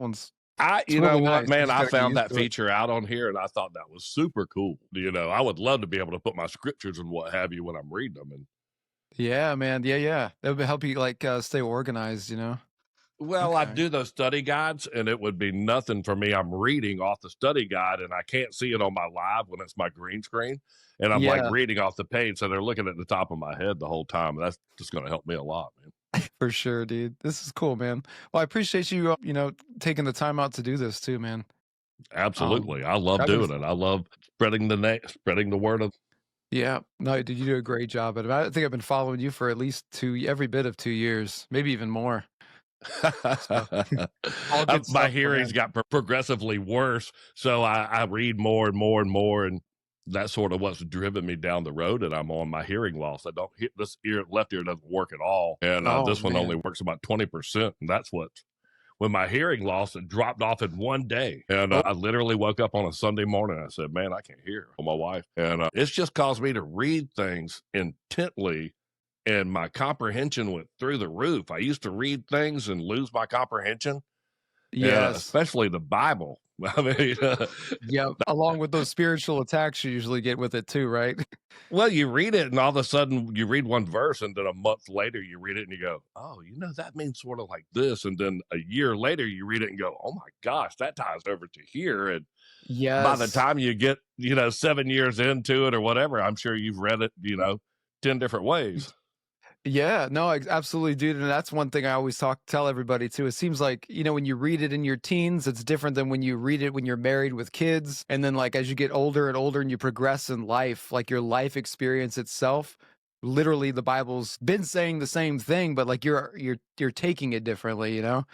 one's You it's know really what, nice. You man, just I gotta get found used that to it. feature out on here and I thought that was super cool. You know, I would love to be able to put my scriptures and what have you when I'm reading them. And Yeah, man. Yeah, yeah. That would help you like stay organized, you know? well, I Okay. do those study guides and it would be nothing for me. I'm reading off the study guide and I can't see it on my live when it's my green screen. And I'm like Yeah, reading off the page. So they're looking at the top of my head the whole time. That's just going to help me a lot, man. for sure, dude. This is cool, man. Well, I appreciate you, taking the time out to do this too, man. Absolutely. I love I've been, doing it. I love spreading the word of. yeah, no, dude, you do a great job at it. I think I've been following you for at least every bit of 2 years, maybe even more. So all good My stuff, though, hearing's man. got progressively worse, so I read more and more and more, and that's sort of what's driven me down the road. And I'm on my hearing loss. I don't hit this ear, left ear doesn't work at all, and Oh this one only man. works about 20%. And that's what when my hearing loss it dropped off in one day, and Oh I literally woke up on a Sunday morning. And I said, "Man, I can't hear." Well, my wife, and it's just caused me to read things intently and my comprehension went through the roof. I used to read things and lose my comprehension, and yes. especially the Bible. I mean, Yep. Along with those spiritual attacks you usually get with it too, right? well, you read it, and all of a sudden you read one verse, and then a month later you read it, and you go, "Oh, you know that means sort of like this." And then a year later you read it and go, "Oh my gosh, that ties over to here." And by the Yes. time you get, 7 years into it or whatever, I'm sure you've read it, 10 different ways. Yeah, no, absolutely, dude. And that's one thing I always tell everybody too. It seems like, when you read it in your teens, it's different than when you read it when you're married with kids. And then like as you get older and older and you progress in life, like your life experience itself, literally the Bible's been saying the same thing, but like you're taking it differently, and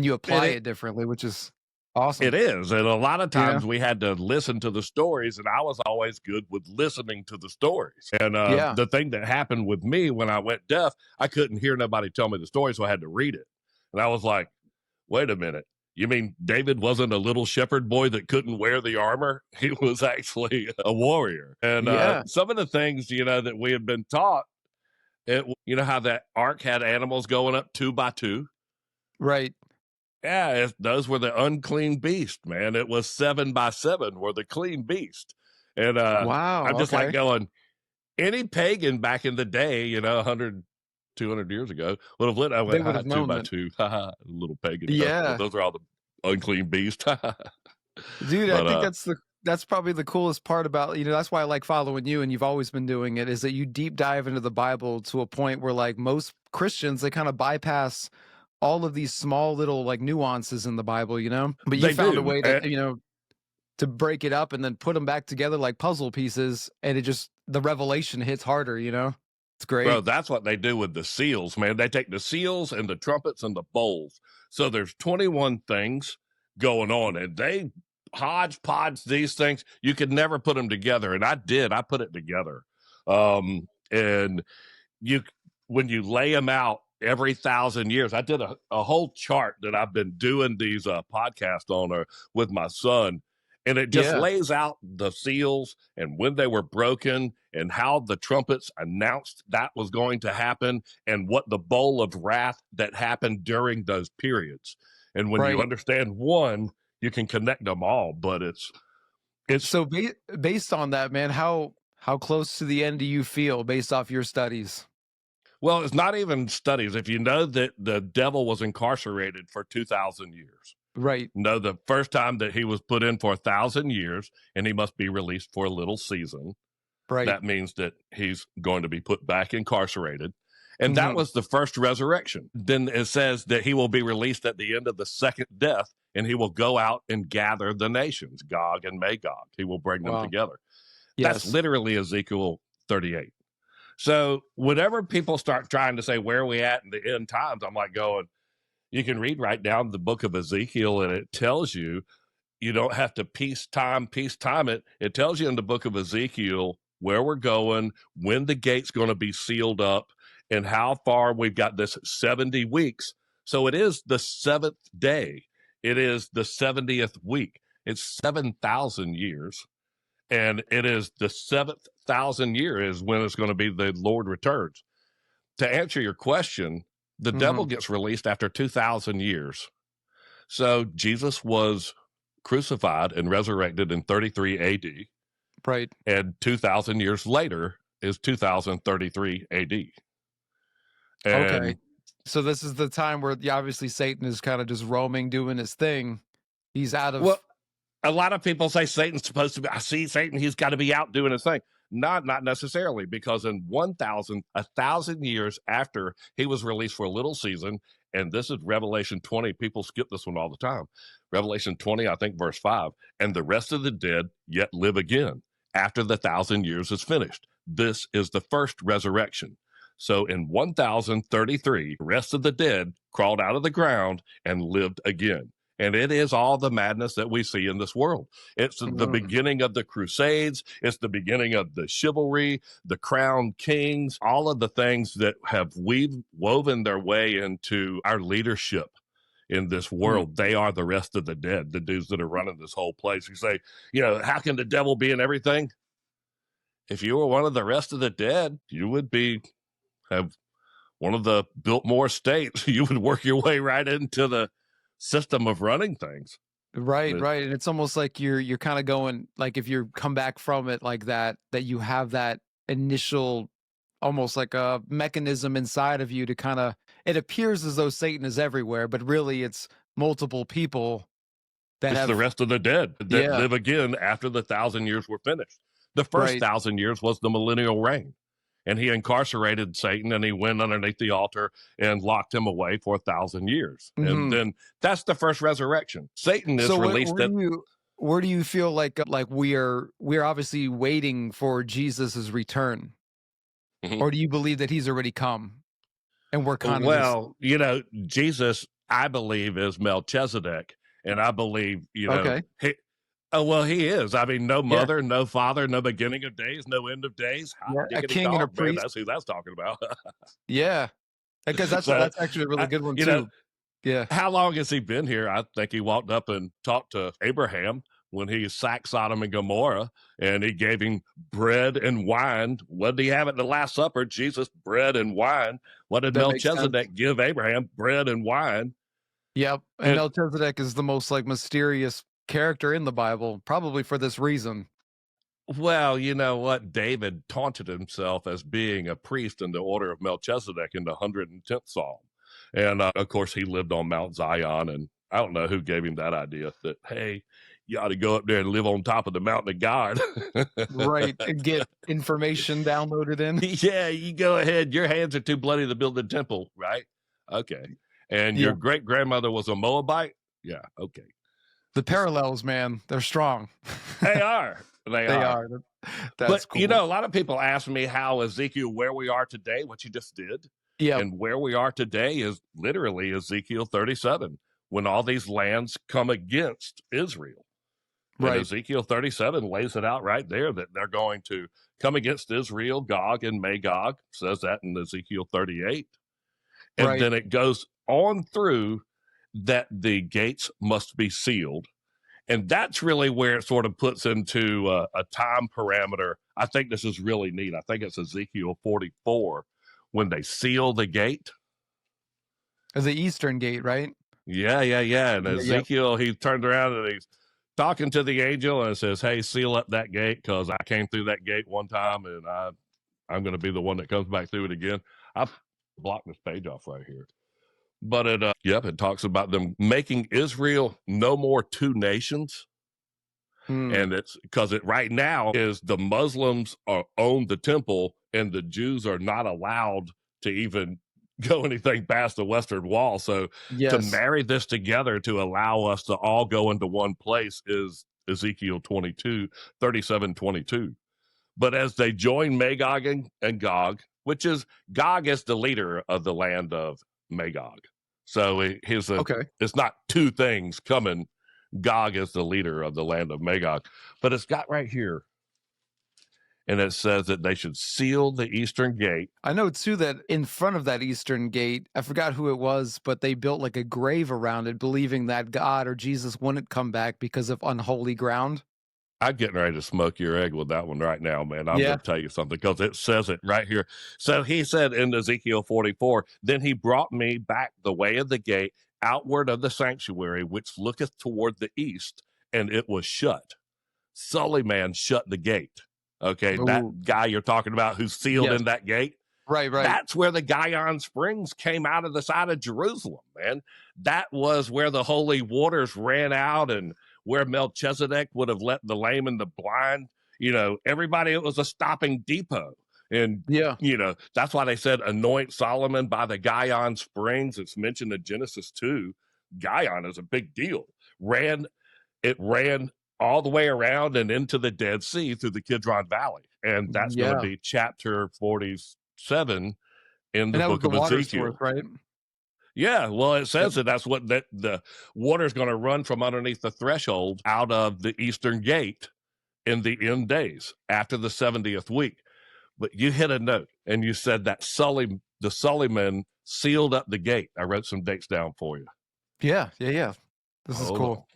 you apply And it differently, which is it awesome. is. And a lot of You know? times we had to listen to the stories, and I was always good with listening to the stories. And Yeah. the thing that happened with me when I went deaf, I couldn't hear nobody tell me the story, so I had to read it. And I was like, wait a minute. You mean David wasn't a little shepherd boy that couldn't wear the armor? He was actually a warrior. And Yeah. some of the things, that we had been taught, you know how that ark had animals going up two by two? Right. Yeah, those were the unclean beast, man. It was 7 by 7 were the clean beast. And I'm Wow. just like Okay. going, any pagan back in the day, 100, 200 years ago, would have lit. I They went, would ha, have two known by that. two, ha ha, little pagan joke. Well, Yeah. those are all the unclean beast. Dude, I But think that's probably the coolest part about, that's why I like following you and you've always been doing it, is that you deep dive into the Bible to a point where like most Christians, they kind of bypass all of these small little like nuances in the Bible, But you they found a do. way to break it up and then put them back together like puzzle pieces, and the revelation hits harder, It's Bro, great. that's what they do with the seals, man. They take the seals and the trumpets and the bowls. So there's 21 things going on, and they hodgepodge these things. You could never put them together, and I did. I put it together. And you, when you lay them out every 1,000 years, I did a whole chart that I've been doing these podcasts on with my son, and it just Yeah. lays out the seals and when they were broken and how the trumpets announced that was going to happen and what the bowl of wrath that happened during those periods. And when you Right. understand one, you can connect them all. But it's So based on that, man, how close to the end do you feel based off your studies? well, it's not even studies. If you know that the devil was incarcerated for 2,000 years, Right. know the first time that he was put in for 1,000 years and he must be released for a little season. Right. That means that he's going to be put back incarcerated. And that Mhm. was the first resurrection. Then it says that he will be released at the end of the second death and he will go out and gather the nations, Gog and Magog. He will bring them Wow. together. That's Yes. literally Ezekiel 38. So whenever people start trying to say, where are we at in the end times? I'm like going, you can read right down the book of Ezekiel and it tells you, you don't have to peacetime it. It tells you in the book of Ezekiel where we're going, when the gate's going to be sealed up, and how far we've got this 70 weeks. So it is the seventh day. It is the 70th week. It's 7,000 years. And it is the 7,000 year is when it's going to be the Lord returns. To answer your question, the devil Mhm. gets released after 2,000 years. So Jesus was crucified and resurrected in 33 AD, Right. and 2,000 years later is 2033 AD. Okay. And So this is the time where obviously Satan is kind of just roaming, doing his thing. He's out well, of a lot of people say Satan's supposed to be, I see Satan, he's got to be out doing his thing. Not necessarily, because in 1,000 years after he was released for a little season, and this is Revelation 20, people skip this one all the time. Revelation 20, I think verse 5, and the rest of the dead yet live again after the 1,000 years is finished. This is the first resurrection. So in 1033, the rest of the dead crawled out of the ground and lived again. And it is all the madness that we see in this world. It's the Mm, beginning of the Crusades. It's the beginning of the chivalry, the crowned kings, all of the things that have woven their way into our leadership in this mm. world. They are the rest of the dead, the dudes that are running this whole place. You say, how can the devil be in everything? If you were one of the rest of the dead, you would have one of the Biltmore states. You would work your way right into the system of running things. Right, right. And it's almost like you're kind of going like if you come back from it like that, that you have that initial almost like a mechanism inside of you to kind of it appears as though Satan is everywhere, but really it's multiple people that It's the have rest of the dead that yeah, live again after the 1,000 years were finished. The first right. 1,000 years was the millennial reign. And he incarcerated Satan, and he went underneath the altar and locked him away for 1,000 years. And Mhm. then that's the first resurrection. Satan is So released where at, do you feel like we're obviously waiting for Jesus's return? Mhm. Or do you believe that he's already come and we're kind of just Well, Jesus, I believe, is Melchizedek. And I believe, okay. he is. I mean, no Yeah. mother, no father, no beginning of days, no end of days. Hot Yeah, a diggity king and a dog, man. priest. That's who that's talking about. Yeah, because that's So, that's actually a really I, good one you know, too. Yeah. how long has he been here? I think he walked up and talked to Abraham when he sacked Sodom and Gomorrah, and he gave him bread and wine. What did he have at the Last Supper? Jesus, bread and wine. What did That makes sense. Melchizedek give Abraham? Bread and wine. Yep, and And Melchizedek is the most, like, mysterious character in the Bible, probably for this reason. well, you know what? David taunted himself as being a priest in the order of Melchizedek in the 110th Psalm. And of course, he lived on Mount Zion. And I don't know who gave him that idea that, hey, you ought to go up there and live on top of the mountain of God. Right, and get information downloaded in. Yeah, you go ahead. Your hands are too bloody to build the temple, right? Okay. And Yeah, your great grandmother was a Moabite? Yeah, okay. the parallels, man, they're strong. They are. They They are. are. That's But cool. a lot of people ask me how Ezekiel, where we are today, what you just did, Yep, and where we are today is literally Ezekiel 37, when all these lands come against Israel. And right, Ezekiel 37 lays it out right there that they're going to come against Israel, Gog and Magog, says that in Ezekiel 38. And right. then it goes on through that the gates must be sealed. And that's really where it sort of puts into a time parameter. I think this is really neat. I think it's Ezekiel 44 when they seal the gate. The Eastern Gate, right? Yeah. And Yeah, yep. Ezekiel, he turned around and he's talking to the angel and says, hey, seal up that gate because I came through that gate one time and I'm going to be the one that comes back through it again. I blocked this page off right here. But it talks about them making Israel no more two nations. Hmm, And it's because it right now is the Muslims own the temple and the Jews are not allowed to even go anything past the Western Wall. So to yes. marry this together to allow us to all go into one place is Ezekiel 22, 37, 22. But as they join Magog and Gog, which is Gog is the leader of the land of Magog. So Okay. it's not two things coming. Gog is the leader of the land of Magog. But it's got right here, and it says that they should seal the eastern gate. I know too that in front of that Eastern Gate, I forgot who it was, but they built like a grave around it, believing that God or Jesus wouldn't come back because of unholy ground. I'm getting ready to smoke your egg with that one right now, man. I'm Yeah. going to tell you something because it says it right here. So he said in Ezekiel 44, then he brought me back the way of the gate outward of the sanctuary, which looketh toward the east, and it was shut. Suleiman shut the gate. Okay, that Ooh, guy you're talking about who's sealed yes. in that gate, Right, right. that's where the Gihon Springs came out of the side of Jerusalem, man. That was where the holy waters ran out and where Melchizedek would have let the lame and the blind, everybody, it was a stopping depot. And, Yeah. that's why they said anoint Solomon by the Gihon Springs. It's mentioned in Genesis 2. Gihon is a big deal. It ran all the way around and into the Dead Sea through the Kidron Valley. And that's going to Yeah. be chapter 47 in And the that was book the of water source, Ezekiel. right? Yeah, well, it Yep. says that that's what the water is going to run from underneath the threshold out of the eastern gate in the end days after the 70th week. But you hit a note and you said that the Suleiman sealed up the gate. I wrote some dates down for you. Yeah, yeah, yeah. This is Hold on. cool.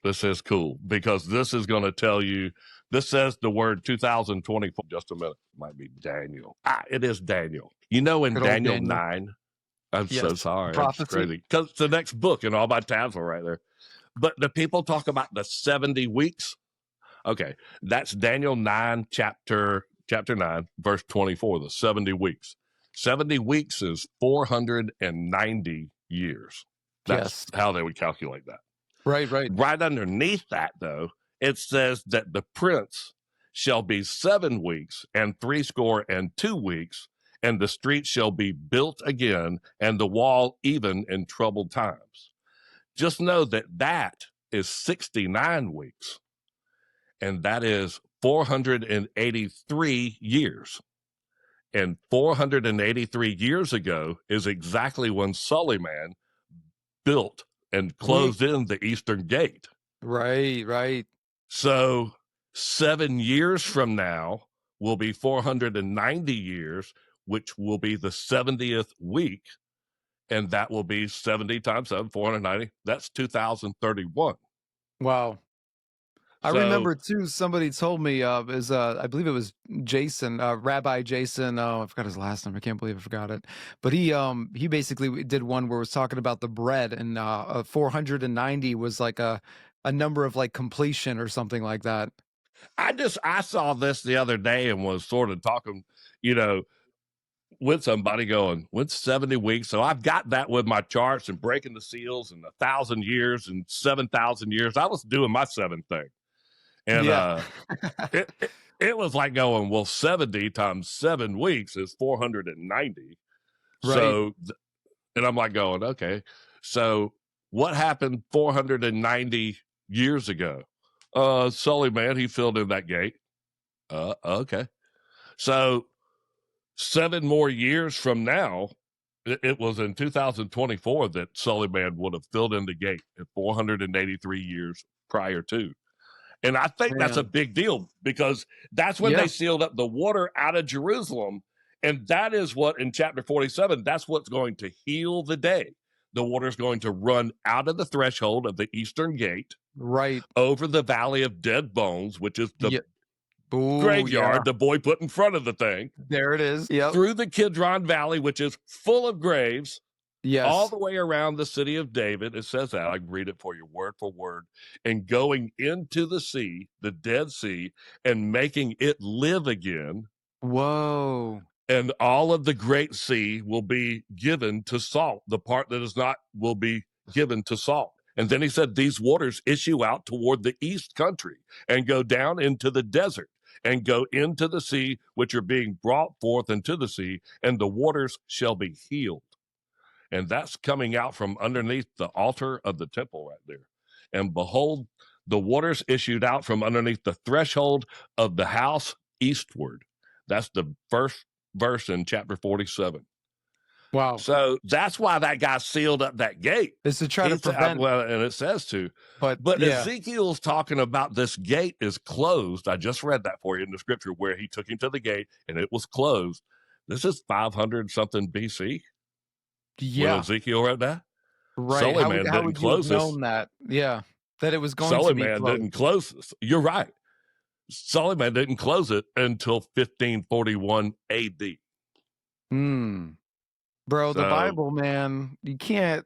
This is cool because this is going to tell you. This says the word 2024. Just a minute. Might be Daniel. It is Daniel. In Good old Daniel Daniel. 9, I'm so Yes. sorry. That's Prophecy. crazy. Because it's the next book and all my tabs are right there. But the people talk about the 70 weeks. Okay. That's Daniel 9, chapter 9, verse 24, the 70 weeks. 70 weeks is 490 years. That's Yes. how they would calculate that. Right, right. Right underneath that, though, it says that the prince shall be 7 weeks and 62 weeks, and the street shall be built again, and the wall even in troubled times. Just know that that is 69 weeks, and that is 483 years. And 483 years ago is exactly when Suleiman built and closed in the eastern gate. Right, right. So 7 years from now will be 490 years, which will be the 70th week. And that will be 70 times 7, 490. That's 2031. Wow. I So remember too, somebody told me, I believe it was Jason, Rabbi Jason. Oh, I forgot his last name. I can't believe I forgot it. But he basically did one where it was talking about the bread, and 490 was like a number of like completion or something like that. I saw this the other day and was sort of talking, you know, with somebody going, what's 70 weeks? So I've got that with my charts and breaking the seals and 1,000 years and 7,000 years. I was doing my 7 thing. And Yeah. it was like going, well, 70 times 7 weeks is 490. Right. So, and I'm like going, okay. So what happened 490 years ago? Suleiman, he filled in that gate. Okay. So 7 more years from now, it was in 2024 that Suleiman would have filled in the gate at 483 years prior to. And I think that's a Man. big deal because that's when Yeah. they sealed up the water out of Jerusalem. And that is what in chapter 47, that's what's going to heal the day. The water is going to run out of the threshold of the eastern gate Right. over the valley of dead bones, which is the Yeah. Ooh, yeah. graveyard the boy put in front of the thing, There it is. Yep. through the Kidron Valley, which is full of graves, all Yes. the way around the city of David. It says that. I can read it for you word for word. And going into the sea, the Dead Sea, and making it live again. Whoa. And all of the great sea will be given to salt. The part that is not will be given to salt. And then he said, these waters issue out toward the east country and go down into the desert and go into the sea, which are being brought forth into the sea, and the waters shall be healed. And that's coming out from underneath the altar of the temple right there. And behold, the waters issued out from underneath the threshold of the house eastward. That's the first verse in chapter 47. Wow. So that's why that guy sealed up that gate. Is to try to prevent. Well, and it says to. But yeah. Ezekiel's talking about this gate is closed. I just read that for you in the scripture where he took him to the gate and it was closed. This is 500 something BC. Yeah. When Ezekiel wrote that. Right. Suleiman How didn't would you have close this. known that? Yeah. That it was going to be Suleiman closed. didn't close this. You're right. Suleiman didn't close it until 1541 AD. Bro, the So, Bible, man, you can't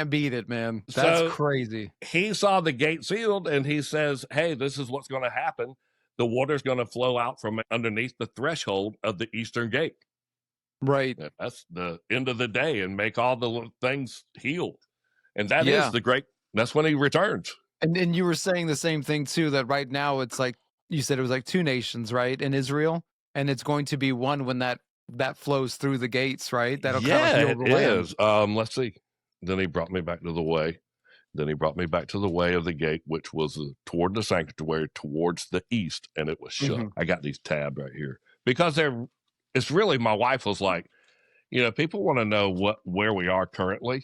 beat it, man. That's so crazy. he saw the gate sealed and he says, hey, this is what's going to happen. The water's going to flow out from underneath the threshold of the eastern gate. Right. That's the end of the day and make all the things heal. And that is Yeah. that's when he returns. And you were saying the same thing too, that right now it's like you said it was like two nations, right? In Israel, and it's going to be one when that flows through the gates, right? That'll kind of Yeah, heal it the land. is. Let's see. Then he brought me back to the way. Then he brought me back to the way of the gate, which was toward the sanctuary, towards the east, and it was shut. Mhm. I got these tabbed right here because it's really, my wife was like, people want to know where we are currently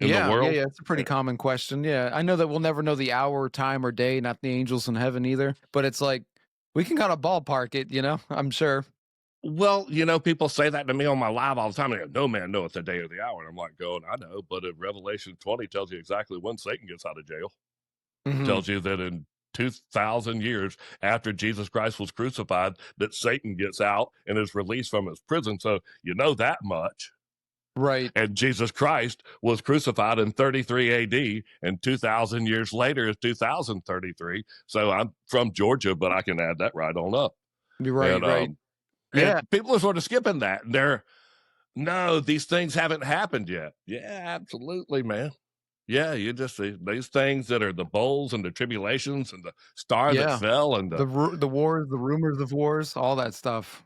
in the Yeah, yeah, world. yeah. It's a pretty common question. Yeah. I know that we'll never know the hour, time, or day, not the angels in heaven either. But it's like we can kind of ballpark it, I'm sure. Well, people say that to me on my live all the time. They go, no man knoweth the day or the hour. And I'm like going, I know, but in Revelation 20 tells you exactly when Satan gets out of jail. Hmm. Tells you that in 2,000 years after Jesus Christ was crucified, that Satan gets out and is released from his prison. So you know that much. Right. And Jesus Christ was crucified in 33 AD, and 2,000 years later is 2033. So I'm from Georgia, but I can add that right on up. You're right, And right. and Yeah. people are sort of skipping that. No, these things haven't happened yet. Yeah, absolutely, man. Yeah, you just see these things that are the bowls and the tribulations and the star that Yeah. fell and the The wars, the rumors of wars, all that stuff.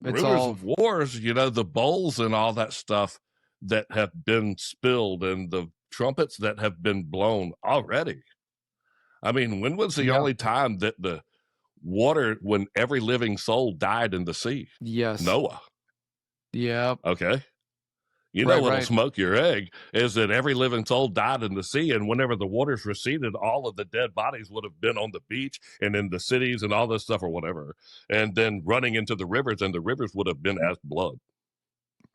It's rumors all of wars, the bowls and all that stuff that have been spilled and the trumpets that have been blown already. I mean, when was the yeah. only time that the water, when every living soul died in the sea? Yes. Noah. Yep. Okay. You know Right, what'll right. smoke your egg is that every living soul died in the sea, and whenever the waters receded, all of the dead bodies would have been on the beach and in the cities and all this stuff or whatever, and then running into the rivers, and the rivers would have been as blood.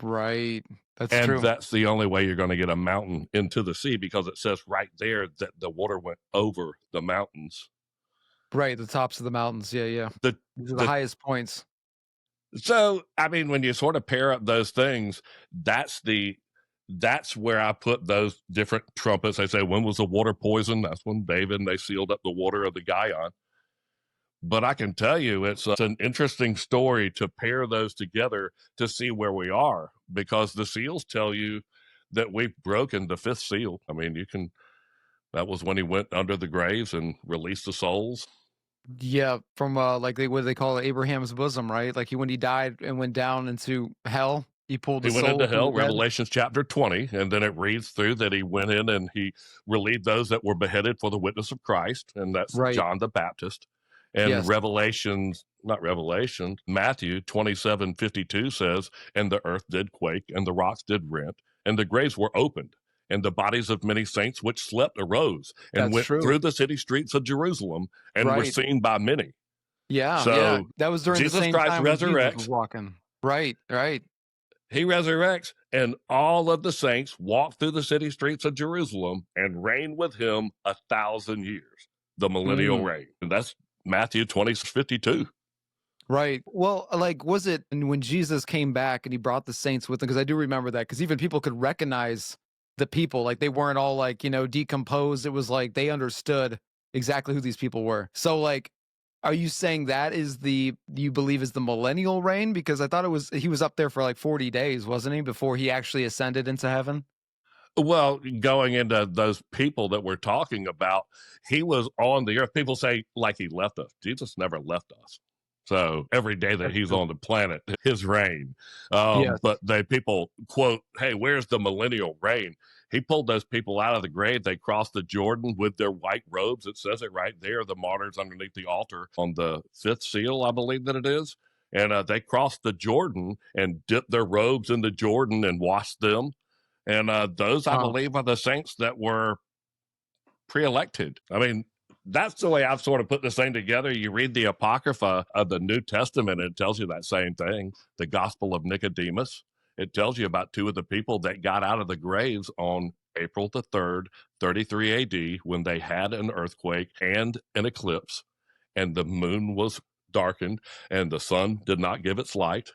Right. That's And true. that's the only way you're going to get a mountain into the sea, because it says right there that the water went over the mountains. Right, the tops of the mountains. Yeah, yeah. The These are the the highest points. So, I mean, when you sort of pair up those things, that's where I put those different trumpets. They say, when was the water poisoned? That's when David and they sealed up the water of the Gion. But I can tell you, it's an interesting story to pair those together to see where we are, because the seals tell you that we've broken the fifth seal. I mean, that was when he went under the graves and released the souls. Yeah, from like what do they call it, Abraham's bosom, right? Like when he died and went down into hell, he pulled He the went into soul from the hell, dead. Revelations chapter 20, and then it reads through that he went in and he relieved those that were beheaded for the witness of Christ, and that's Right. John the Baptist. And Yes, Matthew 27:52 says, and the earth did quake, and the rocks did rent, and the graves were opened, and the bodies of many saints which slept arose and that's went true. through the city streets of Jerusalem and were Right. seen by many. Yeah, yeah. So That was during the Jesus same Christ time when Jesus was resurrects. walking. Right, right. He resurrects, and all of the saints walk through the city streets of Jerusalem and reign with him 1,000 years, the millennial Mm. reign. And that's Matthew 20:52. Right. Well, like, was it when Jesus came back and he brought the saints with him? Because I do remember that, because even people could recognize the people. Like, they weren't all like, decomposed. It was like they understood exactly who these people were. So, like, are you saying that you believe is the millennial reign? Because I thought he was up there for like 40 days, wasn't he, before he actually ascended into heaven? Well, going into those people that we're talking about, he was on the earth. People say like he left us. Jesus never left us. So every day that That's he's true. on the planet, his reign. Yes, But people quote, "Hey, where's the millennial reign?" He pulled those people out of the grave. They crossed the Jordan with their white robes. It says it right there. The martyrs underneath the altar on the fifth seal, I believe that it is. And they crossed the Jordan and dipped their robes in the Jordan and washed them, and those, I wow. believe, are the saints that were pre-elected. I mean, that's the way I've sort of put this thing together. You read the apocrypha of the New Testament, and it tells you that same thing. The Gospel of Nicodemus, it tells you about two of the people that got out of the graves on April the 3rd, 33 AD, when they had an earthquake and an eclipse, and the moon was darkened, and the sun did not give its light,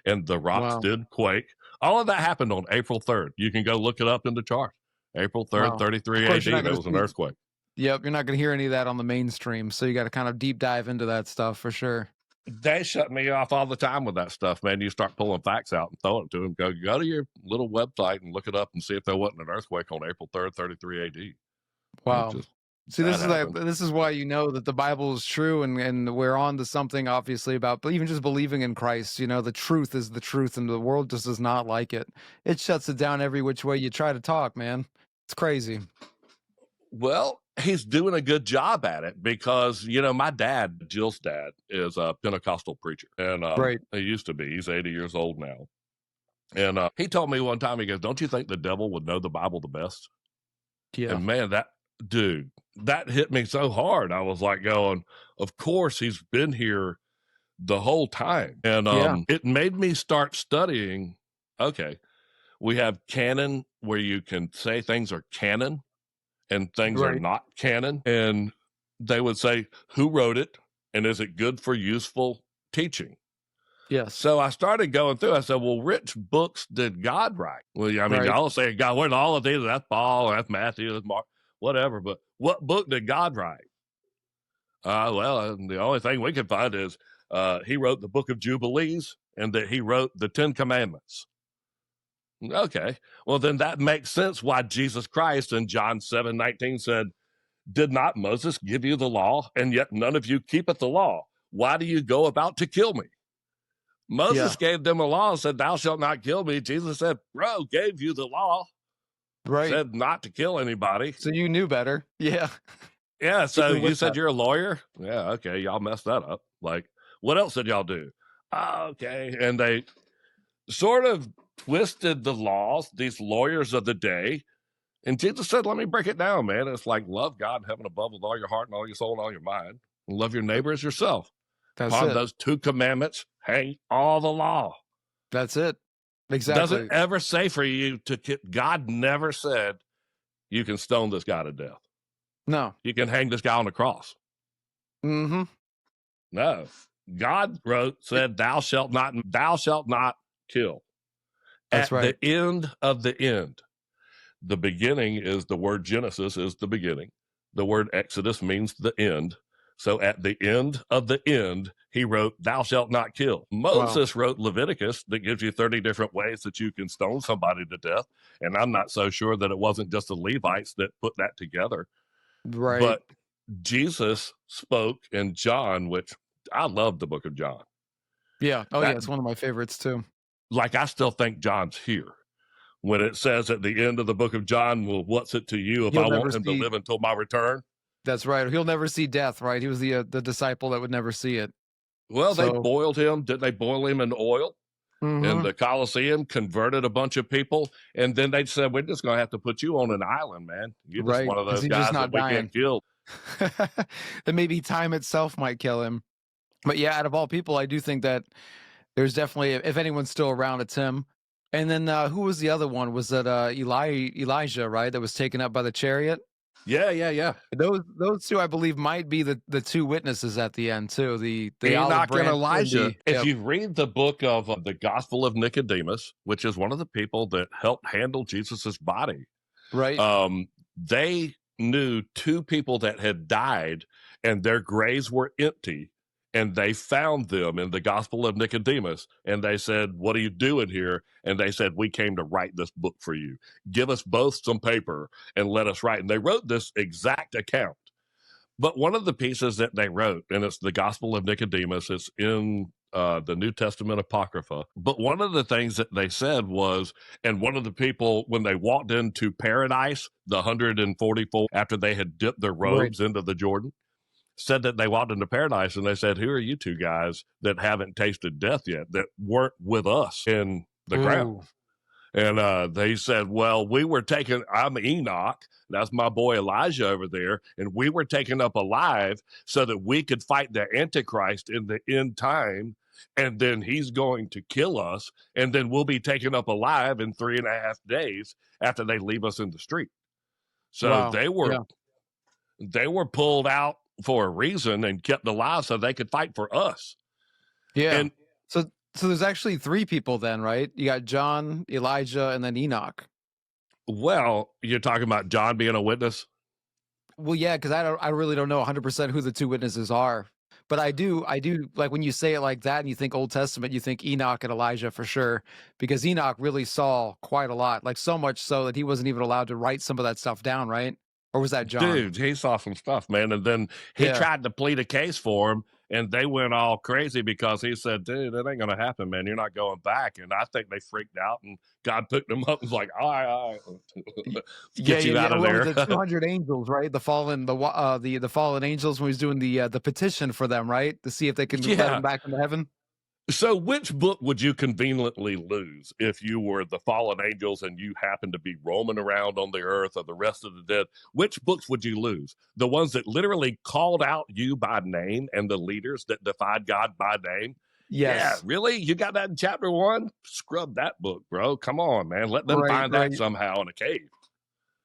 and the rocks Wow. did quake. All of that happened on April 3rd. You can go look it up in the chart. April 3rd, Wow. Of 33 course, you're AD, not there going to was an see. earthquake. Yep, you're not going to hear any of that on the mainstream. So you got to kind of deep dive into that stuff for sure. They shut me off all the time with that stuff, man. You start pulling facts out and throwing it to them. Go to your little website and look it up and see if there wasn't an earthquake on April 3rd, 33 AD. It's Wow. just, See, that this is like happened. this is why you know that the Bible is true, and we're on to something obviously about, but even just believing in Christ. You know, the truth is the truth, and the world just does not like it. It shuts it down every which way you try to talk, man. It's crazy. Well, he's doing a good job at it because, my dad, Jill's dad, is a Pentecostal preacher. And Right. he used to be. He's 80 years old now. And he told me one time, he goes, don't you think the devil would know the Bible the best? Yeah. And man, that hit me so hard. I was like going, of course, he's been here the whole time. And Yeah. it made me start studying. Okay, we have canon where you can say things are canon and things are Right. not canon. And they would say, who wrote it? And is it good for useful teaching? Yes. So I started going through. I said, well, which books did God write? Well, I mean, Right. y'all say God, what all of these? That's Paul, that's Matthew, that's Mark, whatever. But what book did God write? The only thing we can find is he wrote the book of Jubilees and that he wrote the 10 Commandments. Okay. Well, then that makes sense why Jesus Christ in John 7:19 said, did not Moses give you the law? And yet none of you keepeth the law. Why do you go about to kill me? Moses Yeah. gave them a law and said, thou shalt not kill me. Jesus said, bro, gave you the law, Right. said not to kill anybody. So you knew better. Yeah. Yeah, so Even you with said that. you're a lawyer? Yeah, okay, y'all messed that up. Like, what else did y'all do? Okay, and they sort of twisted the laws, these lawyers of the day. And Jesus said, let me break it down, man. It's like love God and heaven above with all your heart and all your soul and all your mind. And love your neighbor as yourself. That's Upon it. those 2 commandments hang all the law. That's it. Does it Exactly. ever say for you God never said you can stone this guy to death. No. You can hang this guy on the cross. Mm-hmm. No. God said, thou shalt not kill. That's At right. the end of the end, the beginning is the word Genesis is the beginning. The word Exodus means the end. So at the end of the end, he wrote, thou shalt not kill. Moses wrote Leviticus that gives you 30 different ways that you can stone somebody to death. And I'm not so sure that it wasn't just the Levites that put that together. Right. But Jesus spoke in John, which I love the book of John. Yeah. Oh, That, yeah. It's one of my favorites too. like, I still think John's here. When it says at the end of the book of John, well, what's it to you if He'll I never want him to see. live until my return? That's right. He'll never see death. Right. He was the disciple that would never see it. Well, they So. boiled him. Didn't they boil him in oil in Mm-hmm. the Colosseum, converted a bunch of people, and then they said, we're just going to have to put you on an island, man. You're just Right. one of Because those he's just guys that not we can't dying. kill. Then maybe time itself might kill him. But yeah, out of all people, I do think that there's definitely, if anyone's still around, it's him. And then who was the other one? Was that Elijah, right? That was taken up by the chariot. Yeah. Those two, I believe, might be the 2 witnesses at the end too. The olive Enoch and branch and Elijah. the If yep. you read the book of the Gospel of Nicodemus, which is one of the people that helped handle Jesus's body, Right. they knew 2 people that had died and their graves were empty. And they found them in the Gospel of Nicodemus. And they said, what are you doing here? And they said, we came to write this book for you. Give us both some paper and let us write. And they wrote this exact account. But one of the pieces that they wrote, and it's the Gospel of Nicodemus, it's in the New Testament apocrypha. But one of the things that they said was, and one of the people, when they walked into paradise, the 144, after they had dipped their Right. robes into the Jordan, said that they walked into paradise and they said, who are you 2 guys that haven't tasted death yet, that weren't with us in the ground? Ooh. And they said, well, I'm Enoch. That's my boy Elijah over there. And we were taken up alive so that we could fight the Antichrist in the end time. And then he's going to kill us. And then we'll be taken up alive in 3.5 days after they leave us in the street. So Wow. they were pulled out for a reason and kept alive so they could fight for us. Yeah. And So So there's actually three people then, right? You got John, Elijah, and then Enoch. Well, you're talking about John being a witness? Well, yeah, because I really don't know 100% who the two witnesses are, but I do like when you say it like that, and you think Old Testament, you think Enoch and Elijah for sure, because Enoch really saw quite a lot, like so much so that he wasn't even allowed to write some of that stuff down, right? Or was that John? Dude, he saw some stuff, man. And then he Yeah. tried to plead a case for him, and they went all crazy because he said, dude, that ain't going to happen, man. You're not going back. And I think they freaked out, and God picked them up and was like, all right. Y- Let's Yeah, get yeah, you yeah. out of What was there. it? 200 angels, right? The fallen angels when he was doing the petition for them, right? To see if they can let Yeah. him back into heaven. So, which book would you conveniently lose if you were the fallen angels and you happened to be roaming around on the earth or the rest of the dead? Which books would you lose? The ones that literally called out you by name and the leaders that defied God by name? Yeah, Yes. really? You got that in chapter 1? Scrub that book, bro. Come on, man. Let them Right, find that right. somehow in a cave.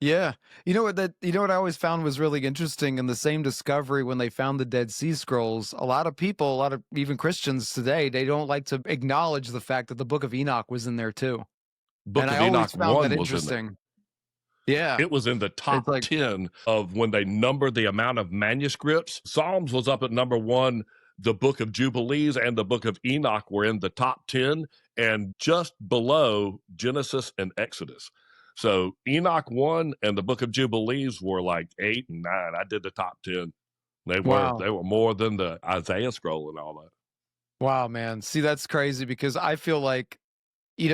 Yeah. You know what I always found was really interesting in the same discovery when they found the Dead Sea Scrolls, a lot of people, a lot of even Christians today, they don't like to acknowledge the fact that the Book of Enoch was in there too. And Book I of always Enoch found that 1 was in there. interesting. Yeah. It was in the It's top like 10 of when they numbered the amount of manuscripts. Psalms was up at number 1. The book of Jubilees and the book of Enoch were in the top 10, and just below Genesis and Exodus. So Enoch 1 and the book of Jubilees were like 8 and 9. I did the top 10. They were. wow. They were more than the Isaiah scroll and all that. Wow, man. See, that's crazy because I feel like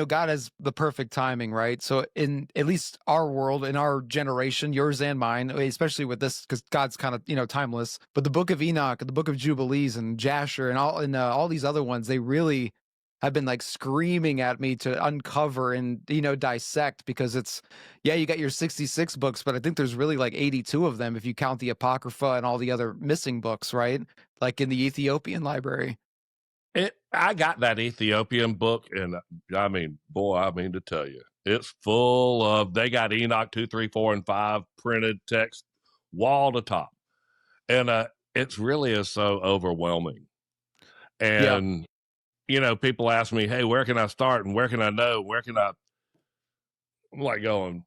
God has the perfect timing, right? So in at least our world, in our generation, yours and mine, especially with this, because God's kind of timeless. But the Book of Enoch, and the Book of Jubilees, and Jasher, and all these other ones, they really have been like screaming at me to uncover and dissect because it's you got your 66 books, but I think there's really like 82 of them if you count the apocrypha and all the other missing books, right? Like in the Ethiopian library. I got that Ethiopian book, and I mean, boy, I mean to tell you, it's full of. They got Enoch 2, 3, 4, and 5 printed text, wall to top, and it's really is so overwhelming. Yeah, And people ask me, "Hey, where can I start? And where can I know? Where can I?" I'm like going,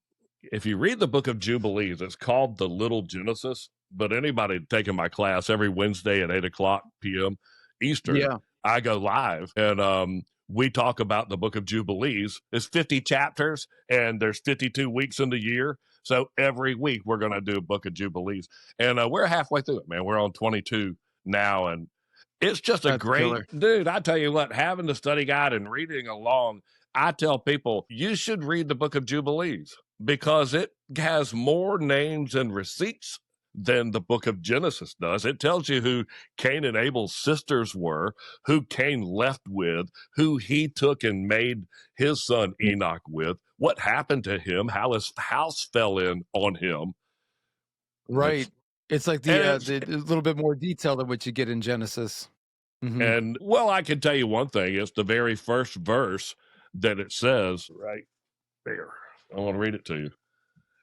if you read the book of Jubilees, it's called the Little Genesis. But anybody taking my class every Wednesday at 8:00 p.m. Eastern, yeah, I go live and we talk about the book of Jubilees. It's 50 chapters and there's 52 weeks in the year. So every week we're going to do a book of Jubilees. And we're halfway through it, man. We're on 22 now. And it's just a that's great, killer. dude. I tell you what, having the study guide and reading along, I tell people you should read the book of Jubilees because it has more names and receipts than the book of Genesis does. It tells you who Cain and Abel's sisters were, who Cain left with, who he took and made his son Enoch with, what happened to him, how his house fell in on him. Right. It's It's like and the a little bit more detail than what you get in Genesis. Mhm. well, I can tell you one thing. It's the very first verse that it says right there. I want to read it to you.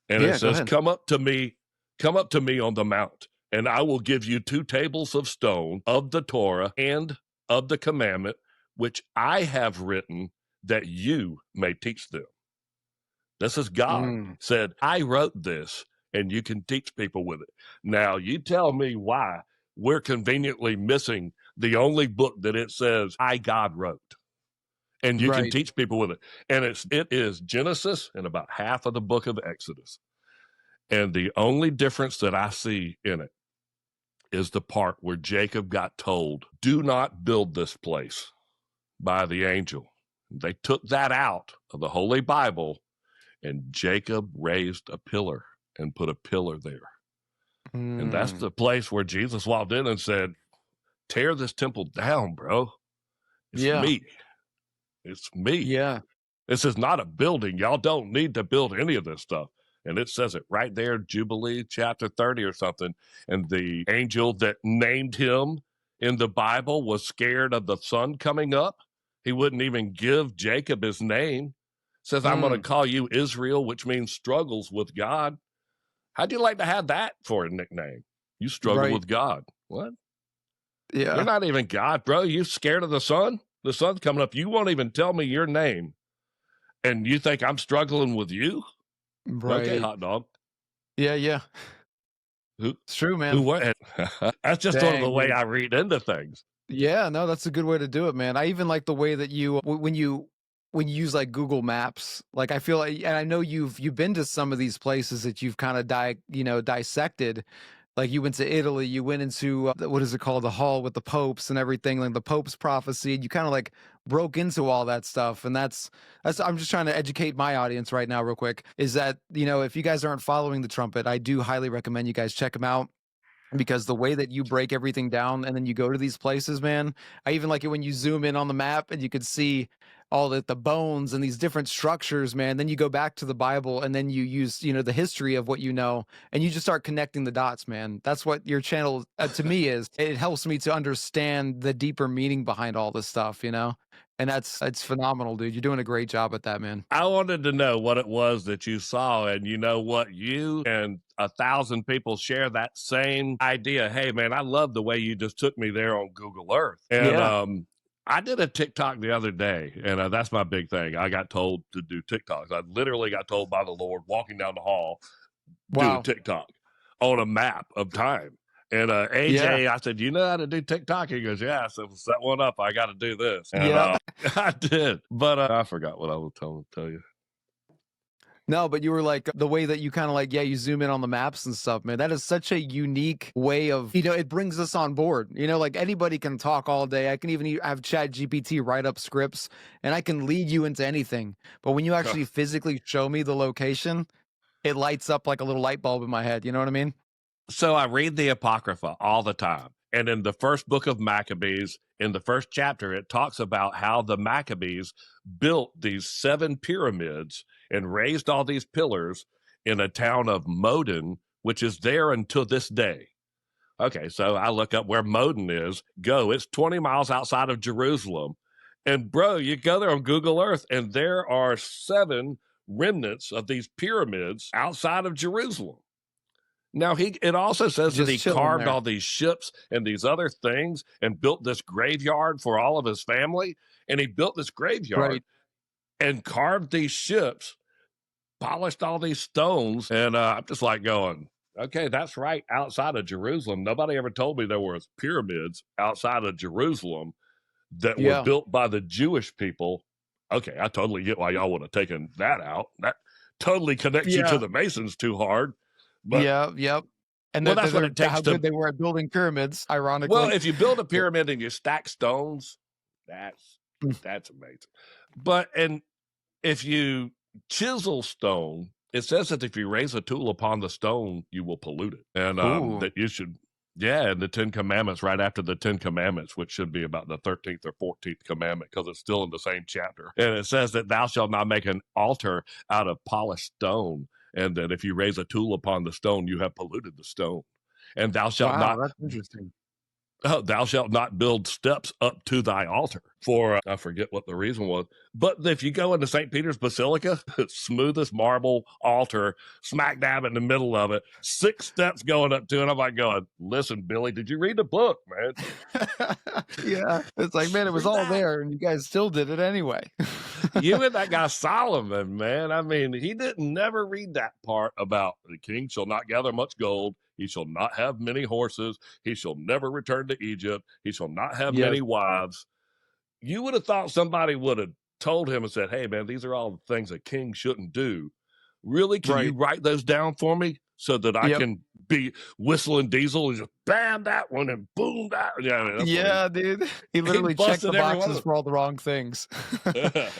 And it Yeah, go says, ahead. come up to me on the mount, and I will give you 2 tables of stone of the Torah and of the commandment, which I have written that you may teach them. This is God Mm, said, I wrote this and you can teach people with it. Now you tell me why we're conveniently missing the only book that it says I God wrote and you can right. teach people with it. And it is Genesis and about half of the book of Exodus. And the only difference that I see in it is the part where Jacob got told, do not build this place by the angel. They took that out of the Holy Bible, and Jacob raised a pillar and put a pillar there. And that's Mm, the place where Jesus walked in and said, tear this temple down, bro. It's yeah, me. It's me. yeah. This is not a building. Y'all don't need to build any of this stuff. And it says it right there, Jubilee chapter 30 or something. And the angel that named him in the Bible was scared of the sun coming up. He wouldn't even give Jacob his name. Says, I'm going to Mm, call you Israel, which means struggles with God. How'd you like to have that for a nickname? You struggle right. with God. What? You're Yeah. not even God, bro. You scared of the sun? The sun's coming up. You won't even tell me your name. And you think I'm struggling with you? Okay, Right. hot dog. Yeah, yeah. Who It's true, who man. what? That's just sort of the Dang, way dude. I read into things. Yeah, no, that's a good way to do it, man. I even like the way that you when you use like Google Maps. Like I feel like, and I know you've been to some of these places that you've kind of dissected. Like you went to Italy, you went into what is it called, the hall with the popes and everything, like the Pope's prophecy. And you kind of like broke into all that stuff, and that's. I'm just trying to educate my audience right now, real quick. Is that if you guys aren't following the Trumpet, I do highly recommend you guys check them out because the way that you break everything down and then you go to these places, man. I even like it when you zoom in on the map and you could see all the bones and these different structures, man. Then you go back to the Bible and then you use, the history of what you know, and you just start connecting the dots, man. That's what your channel to me is. It helps me to understand the deeper meaning behind all this stuff, and it's phenomenal, dude. You're doing a great job at that, man. I wanted to know what it was that you saw, and you know what? You and 1,000 people share that same idea. Hey, man, I love the way you just took me there on Google Earth. And Yeah. I did a TikTok the other day, and that's my big thing. I got told to do TikToks. I literally got told by the Lord walking down the hall, do a Wow. TikTok on a map of time. And Yeah. AJ, I said, you know how to do TikTok? He goes, yeah. I said, well, set one up. I got to do this. And Yeah. I did. But I forgot what I was tell you. No, but you were like the way that you kind of like, yeah, you zoom in on the maps and stuff, man. That is such a unique way of, it brings us on board. Like anybody can talk all day. I can even have Chat GPT write up scripts and I can lead you into anything. But when you actually physically show me the location, it lights up like a little light bulb in my head. You know what I mean? So I read the apocrypha all the time. And in the first book of Maccabees, in the first chapter, it talks about how the Maccabees built these 7 pyramids and raised all these pillars in a town of Modin, which is there until this day. Okay, so I look up where Modin is. It's 20 miles outside of Jerusalem. And bro, you go there on Google Earth, and there are 7 remnants of these pyramids outside of Jerusalem. Now, it also says that Just he chilling carved there. all these ships and these other things and built this graveyard for all of his family. And he built this graveyard Right. and carved these ships, polished all these stones. And I'm just like going, okay, that's right. Outside of Jerusalem, nobody ever told me there was pyramids outside of Jerusalem that were Yeah. built by the Jewish people. Okay, I totally get why y'all would have taken that out. That totally connects you to Yeah. the Masons too hard. But Yeah. Yep. And well, that that's what it takes how to. good they were at building pyramids, Well, ironically. if you build a pyramid and you stack stones, that's that's amazing. But and if you chisel stone, it says that if you raise a tool upon the stone, you will pollute it, and Ooh. that you should. Yeah, and the 10 Commandments, right after the 10 Commandments, which should be about the 13th or 14th commandment, because it's still in the same chapter. And it says that thou shalt not make an altar out of polished stone, and that if you raise a tool upon the stone, you have polluted the stone. And thou shalt Wow, not that's interesting. thou shalt not build steps up to thy altar. For I forget what the reason was, but if you go into St. Peter's Basilica, smoothest marble altar, smack dab in the middle of it, 6 steps going up to it. I'm like going, listen, Billy, did you read the book, man? Yeah, it's like, man, it was Read all that. there, and you guys still did it anyway. You and that guy Solomon, man. I mean, he didn't never read that part about the king shall not gather much gold. He shall not have many horses. He shall never return to Egypt. He shall not have Yes, many wives. You would have thought somebody would have told him and said, hey, man, these are all the things a king shouldn't do. Really? Can you right. write those down for me so that I Yep. can be whistling diesel and just bam that one and boom that? Yeah, I mean, that's what Yeah, dude. He he literally checked the busted every one boxes of for all the wrong things. them.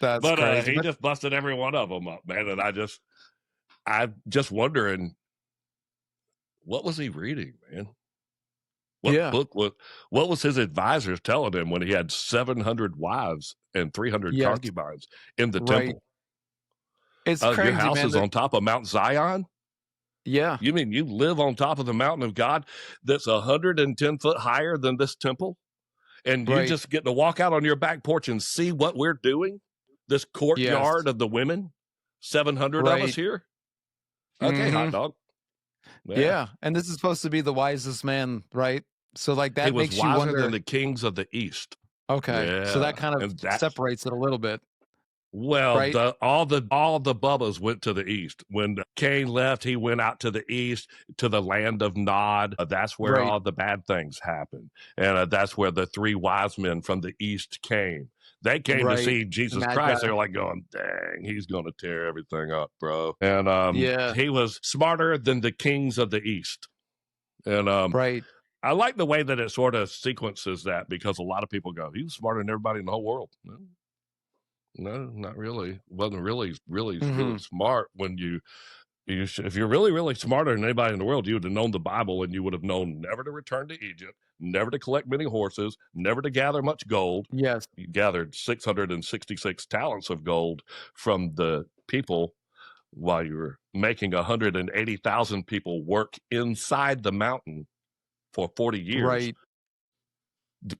That's But crazy. he But just busted every one of them up, man. And I'm just wondering, what was he reading, man? yeah, What was his advisors telling him when he had 700 wives and 300 yes, concubines in the right. temple? It's Oh, your crazy, house man. is on top of Mount Zion? Yeah, You mean you live on top of the mountain of God that's 110 foot higher than this temple? And you right. just get to walk out on your back porch and see what we're doing? This Yes, courtyard of the women? 700 of us right. here? Okay, hot Hmm. dog. Yeah. Yeah, and this is supposed to be the wisest man, right? So like He that was makes you wiser than wonder. the kings of the East. Okay. So that Yeah, kind of and that's separates it a little bit, well, right? all the Bubbas went to the east. When Cain left, he went out to the east to the land of Nod. That's where Right. all the bad things happened, and that's where the three wise men from the east came. They came to Right. see The Jesus Magi. Christ. They were like going, "Dang, he's going to tear everything up, bro." And Yeah. he was smarter than the kings of the east. And Right. I like the way that it sort of sequences that, because a lot of people go, "He was smarter than everybody in the whole world." No, not really. Wasn't really Hmm. smart. When if you're really smarter than anybody in the world, you would have known the Bible, and you would have known never to return to Egypt, never to collect many horses, never to gather much gold. Yes. You gathered 666 talents of gold from the people while you were making 180,000 people work inside the mountain for 40 years. Right.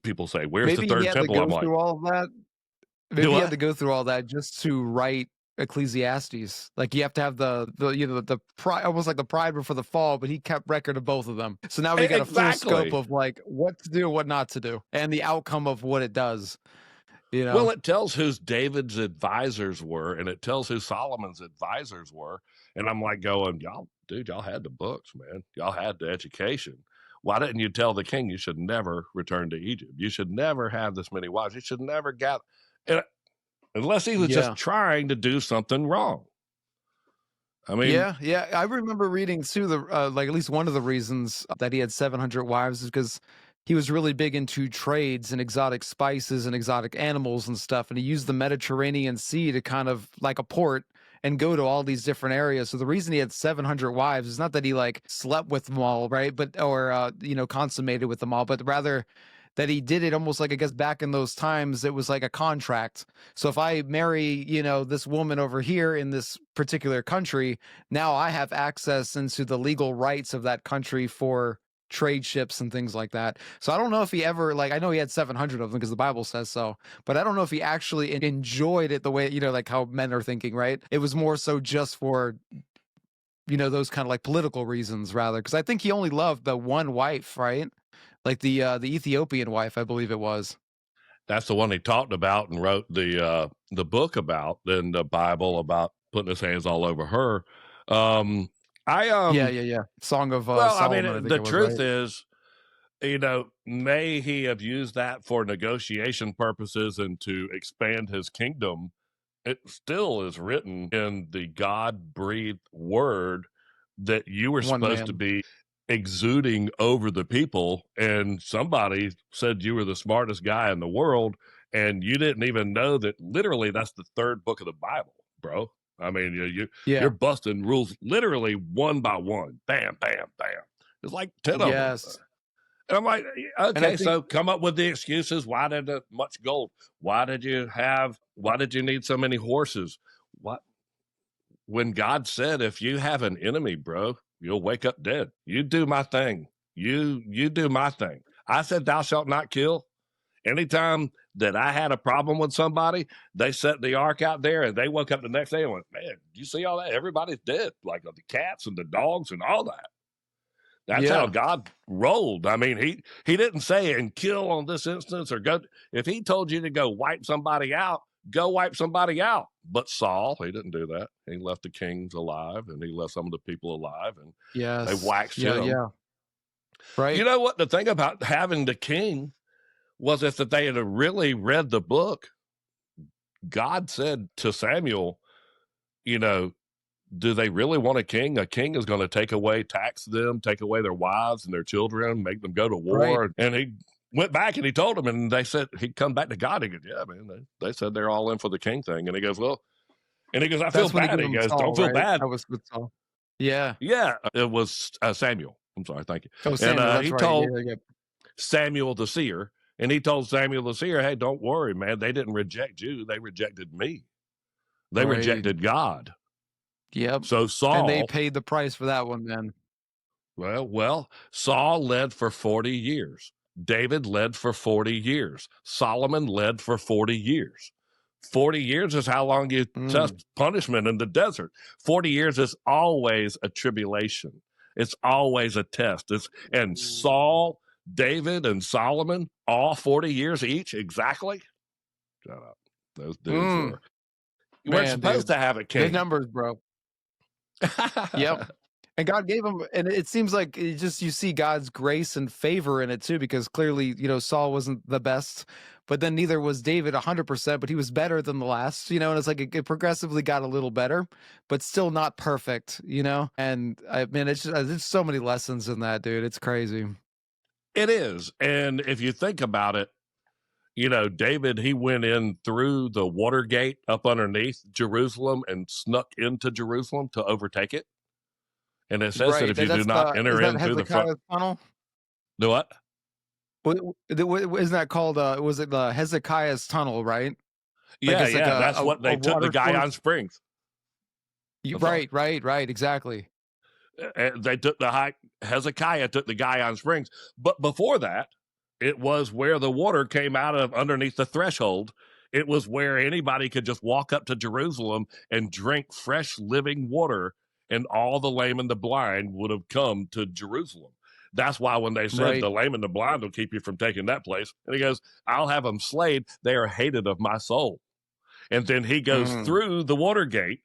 People say, "Where's the Maybe he third had to temple?" I'm go like, through all of that. "Do Maybe he had what?" to go through all that just to write Ecclesiastes. Like you have to have the pride, almost like the pride before the fall, but he kept record of both of them. So now we got a full scope Exactly. of like what to do, what not to do, and the outcome of what it does. You Well, know? it tells who David's advisors were, and it tells who Solomon's advisors were. And I'm like going, "Y'all, dude, y'all had the books, man. Y'all had the education. Why didn't you tell the king you should never return to Egypt? You should never have this many wives. You should never gather." And unless he was just Yeah. trying to do something wrong. I mean, Yeah, yeah. I remember reading too the like at least one of the reasons that he had 700 wives is because he was really big into trades and exotic spices and exotic animals and stuff, and he used the Mediterranean Sea to kind of like a port and go to all these different areas. So the reason he had 700 wives is not that he like slept with them all, right? But or consummated with them all, but rather that he did it almost like I guess back in those times it was like a contract. So if I marry, this woman over here in this particular country, now I have access into the legal rights of that country for trade ships and things like that. So I don't know if he ever like I know he had 700 of them because the Bible says so, but I don't know if he actually enjoyed it the way, like how men are thinking, right? It was more so just for those kind of like political reasons rather because I think he only loved the one wife, right? Like the Ethiopian wife, I believe it was. that's the one he talked about and wrote the book about in the Bible about putting his hands all over her. Um, I Yeah, yeah, yeah. Song of well, I Solomon, I mean, think the it was, right? truth is, may he have used that for negotiation purposes and to expand his kingdom. It still is written in the God breathed word that you were One supposed to man. be exuding over the people. And somebody said you were the smartest guy in the world. And you didn't even know that literally that's the third book of the Bible, bro. I mean, you're Yeah. busting rules literally one by one. Bam, bam, bam. There's like 10 of them. Yes. And I'm like, And I okay, think so come up with the excuses. Why did much gold? Why did you need so many horses? What, when God said, if you have an enemy, bro, you'll wake up dead. You do my thing. You do my thing. I said, thou shalt not kill. Anytime that I had a problem with somebody, they set the ark out there and they woke up the next day and went, man, you see all that? Everybody's dead, like the cats and the dogs and all that. That's how yeah. God rolled. I mean, he didn't say and kill on this instance or go. If he told you to go wipe somebody out, go wipe somebody out. But Saul, he didn't do that. He left the kings alive and he left some of the people alive and they Yes. waxed Yeah, him. yeah. Right. You know what? The thing about having the king was if that they had really read the book, God said to Samuel, you know, do they really want a king? A king is going to tax them, take away their wives and their children, make them go to Right. war. And he went back and he told them, and they said he'd come back to God. He goes, yeah, man, they said they're all in for the king thing. And he goes, well, and he goes, I feel That's when he bad. gave He him goes, Saul, don't feel right? bad. That was with Saul. Yeah. Yeah, it was Samuel. I'm sorry, thank you. Oh, And Samuel, that's he right. Yeah, told yeah, yeah. Samuel the seer, and he told Samuel the seer, hey, don't worry, man. They didn't reject you. They rejected me. They Right. rejected God. Yep. So And they Saul, paid the price for that one then. well, Saul led for 40 years. David led for 40 years. Solomon led for 40 years. 40 years is how long you Mm. test punishment in the desert. 40 years is always a tribulation. It's always a test. And Saul David and Solomon, all 40 years each, exactly. Shut up. Those dudes were. You weren't Man, supposed dude. to have a The king. numbers, bro. Yep. And God gave him, and it seems like it just you see God's grace and favor in it too, because clearly, Saul wasn't the best, but then neither was David 100%, but he was better than the last, and it's like it progressively got a little better, but still not perfect. And man, it's just, there's so many lessons in that, dude. It's crazy. It is. And if you think about it, David, he went in through the water gate up underneath Jerusalem and snuck into Jerusalem to overtake it. And it says that Right. if you do That's not is enter that in through the front, Hezekiah's tunnel? do what? Isn't that called, was it the Hezekiah's tunnel, right? Like Yeah, it's like yeah. That's what a they took the water guy source. on Springs. Right, exactly. They took Hezekiah took the guy on Springs. But before that, it was where the water came out of underneath the threshold. It was where anybody could just walk up to Jerusalem and drink fresh living water, and all the lame and the blind would have come to Jerusalem. That's why when they said Right. the lame and the blind will keep you from taking that place, and he goes, I'll have them slayed. They are hated of my soul. And then he goes through the water gate,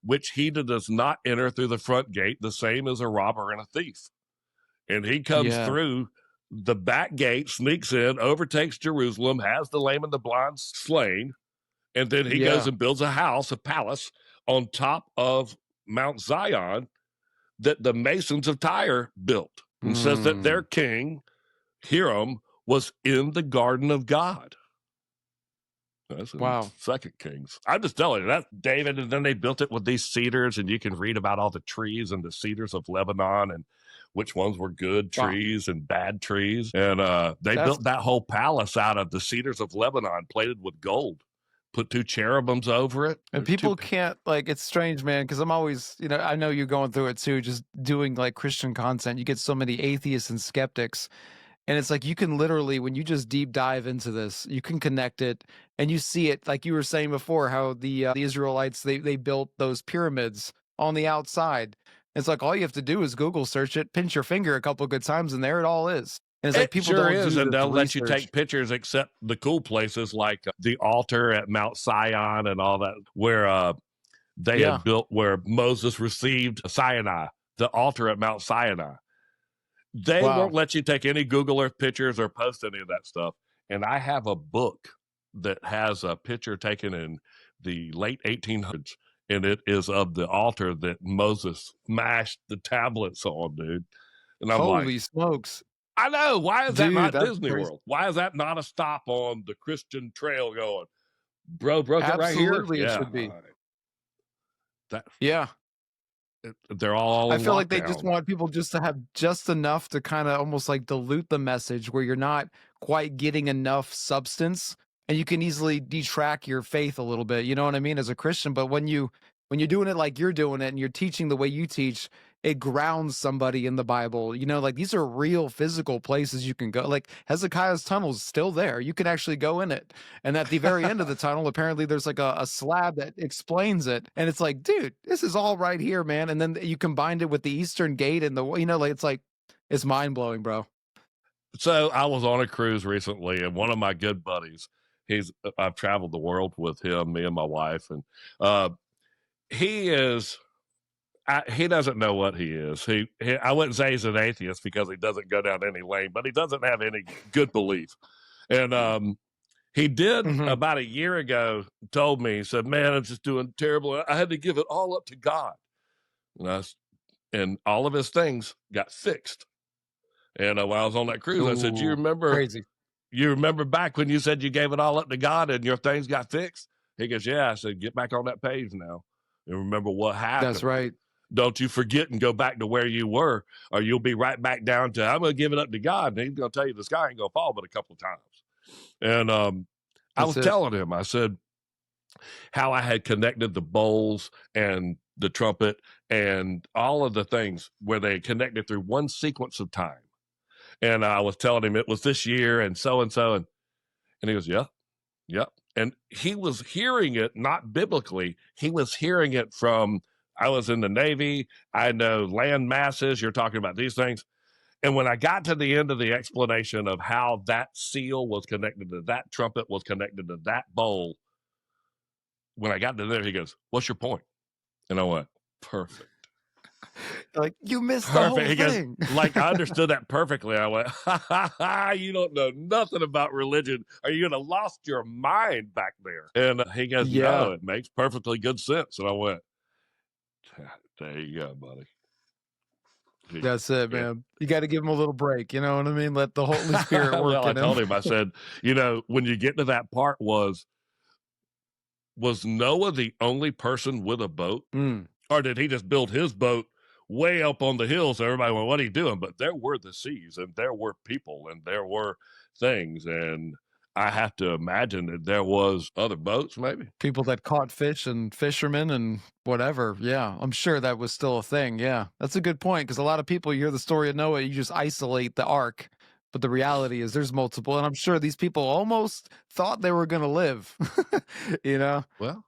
which he does not enter through the front gate, the same as a robber and a thief. And he comes Yeah. through the back gate, sneaks in, overtakes Jerusalem, has the lame and the blind slain, and then he goes Yeah. and builds a house, a palace, on top of Mount Zion that the masons of Tyre built, and says that their king, Hiram, was in the garden of God. That's in Wow. Second Kings. I'm just telling you, that's David, and then they built it with these cedars, and you can read about all the trees and the cedars of Lebanon and which ones were good Wow. trees and bad trees. And they That's built that whole palace out of the cedars of Lebanon, plated with gold. Put 2 cherubims over it. and There's people can't it's strange, man, because I'm always, I know you're going through it too, just doing like Christian content. You get so many atheists and skeptics. And it's like you can literally, when you just deep dive into this, you can connect it and you see it, like you were saying before, how the Israelites they built those pyramids on the outside. It's like all you have to do is Google search it, pinch your finger a couple of good times, and there it all is. And it's like It people sure don't is, do and this they'll let you research. take pictures, except the cool places like the altar at Mount Sion and all that, where they had built, where Moses received Sinai, the altar at Mount Sinai. They won't let you take any Google Earth pictures or post any of that stuff. And I have a book that has a picture taken in the late 1800s, and it is of the altar that Moses smashed the tablets on, dude. And I'm Holy like, smokes. I know. Why is that Dude, not that's Disney crazy. World? Why is that not a stop on the Christian trail going, bro, broke it right here? Absolutely, it Yeah. should be. That, yeah. they're all I in feel like they just lockdown. want people just to have just enough to kind of almost like dilute the message where you're not quite getting enough substance, and you can easily detract your faith a little bit. You know what I mean? As a Christian, but when you're doing it like you're doing it and you're teaching the way you teach, it grounds somebody in the Bible. Like these are real physical places you can go. Like Hezekiah's tunnel is still there. You can actually go in it. And at the very end of the tunnel, apparently there's like a slab that explains it. And it's like, dude, this is all right here, man. And then you combined it with the Eastern Gate and it's mind blowing, bro. So I was on a cruise recently, and one of my good buddies, I've traveled the world with him, me and my wife, and he is. He doesn't know what he is. I wouldn't say he's an atheist because he doesn't go down any lane, but he doesn't have any good belief. And he did about a year ago told me, he said, "Man, I'm just doing terrible. I had to give it all up to God." And all of his things got fixed. And while I was on that cruise, I said, Ooh, crazy. You remember back when you said you gave it all up to God and your things got fixed?" He goes, "Yeah." I said, "Get back on that page now and remember what happened. That's right. Don't you forget and go back to where you were, or you'll be right back down to, I'm going to give it up to God." And he's going to tell you the sky ain't going to fall but a couple of times. And I was telling him, I said, how I had connected the bowls and the trumpet and all of the things where they connected through one sequence of time. And I was telling him it was this year and so. And he goes, "Yeah, yeah." And he was hearing it, not biblically. He was hearing it from, I was in the Navy. I know land masses. You're talking about these things. And when I got to the end of the explanation of how that seal was connected to that trumpet was connected to that bowl, when I got to there, he goes, "What's your point?" And I went, "Perfect. Like, you missed the Perfect." whole He goes, thing. like, I understood that perfectly. I went, "Ha ha ha, you don't know nothing about religion. Are you going to lost your mind back there?" And he goes, Yeah, "No, it makes perfectly good sense." And I went, "There you go, buddy." that's it, Yeah. man. You got to give him a little break. You know what I mean? Let the Holy Spirit work Well, I in him. told him, I said, when you get to that part, was Noah the only person with a boat? Mm. Or did he just build his boat way up on the hill so everybody went, "What are you doing?" But there were the seas, and there were people, and there were things, and I have to imagine that there was other boats, maybe. People that caught fish and fishermen and whatever. Yeah, I'm sure that was still a thing. Yeah, that's a good point because a lot of people, you hear the story of Noah, you just isolate the ark. But the reality is there's multiple. And I'm sure these people almost thought they were going to live, you know? Well,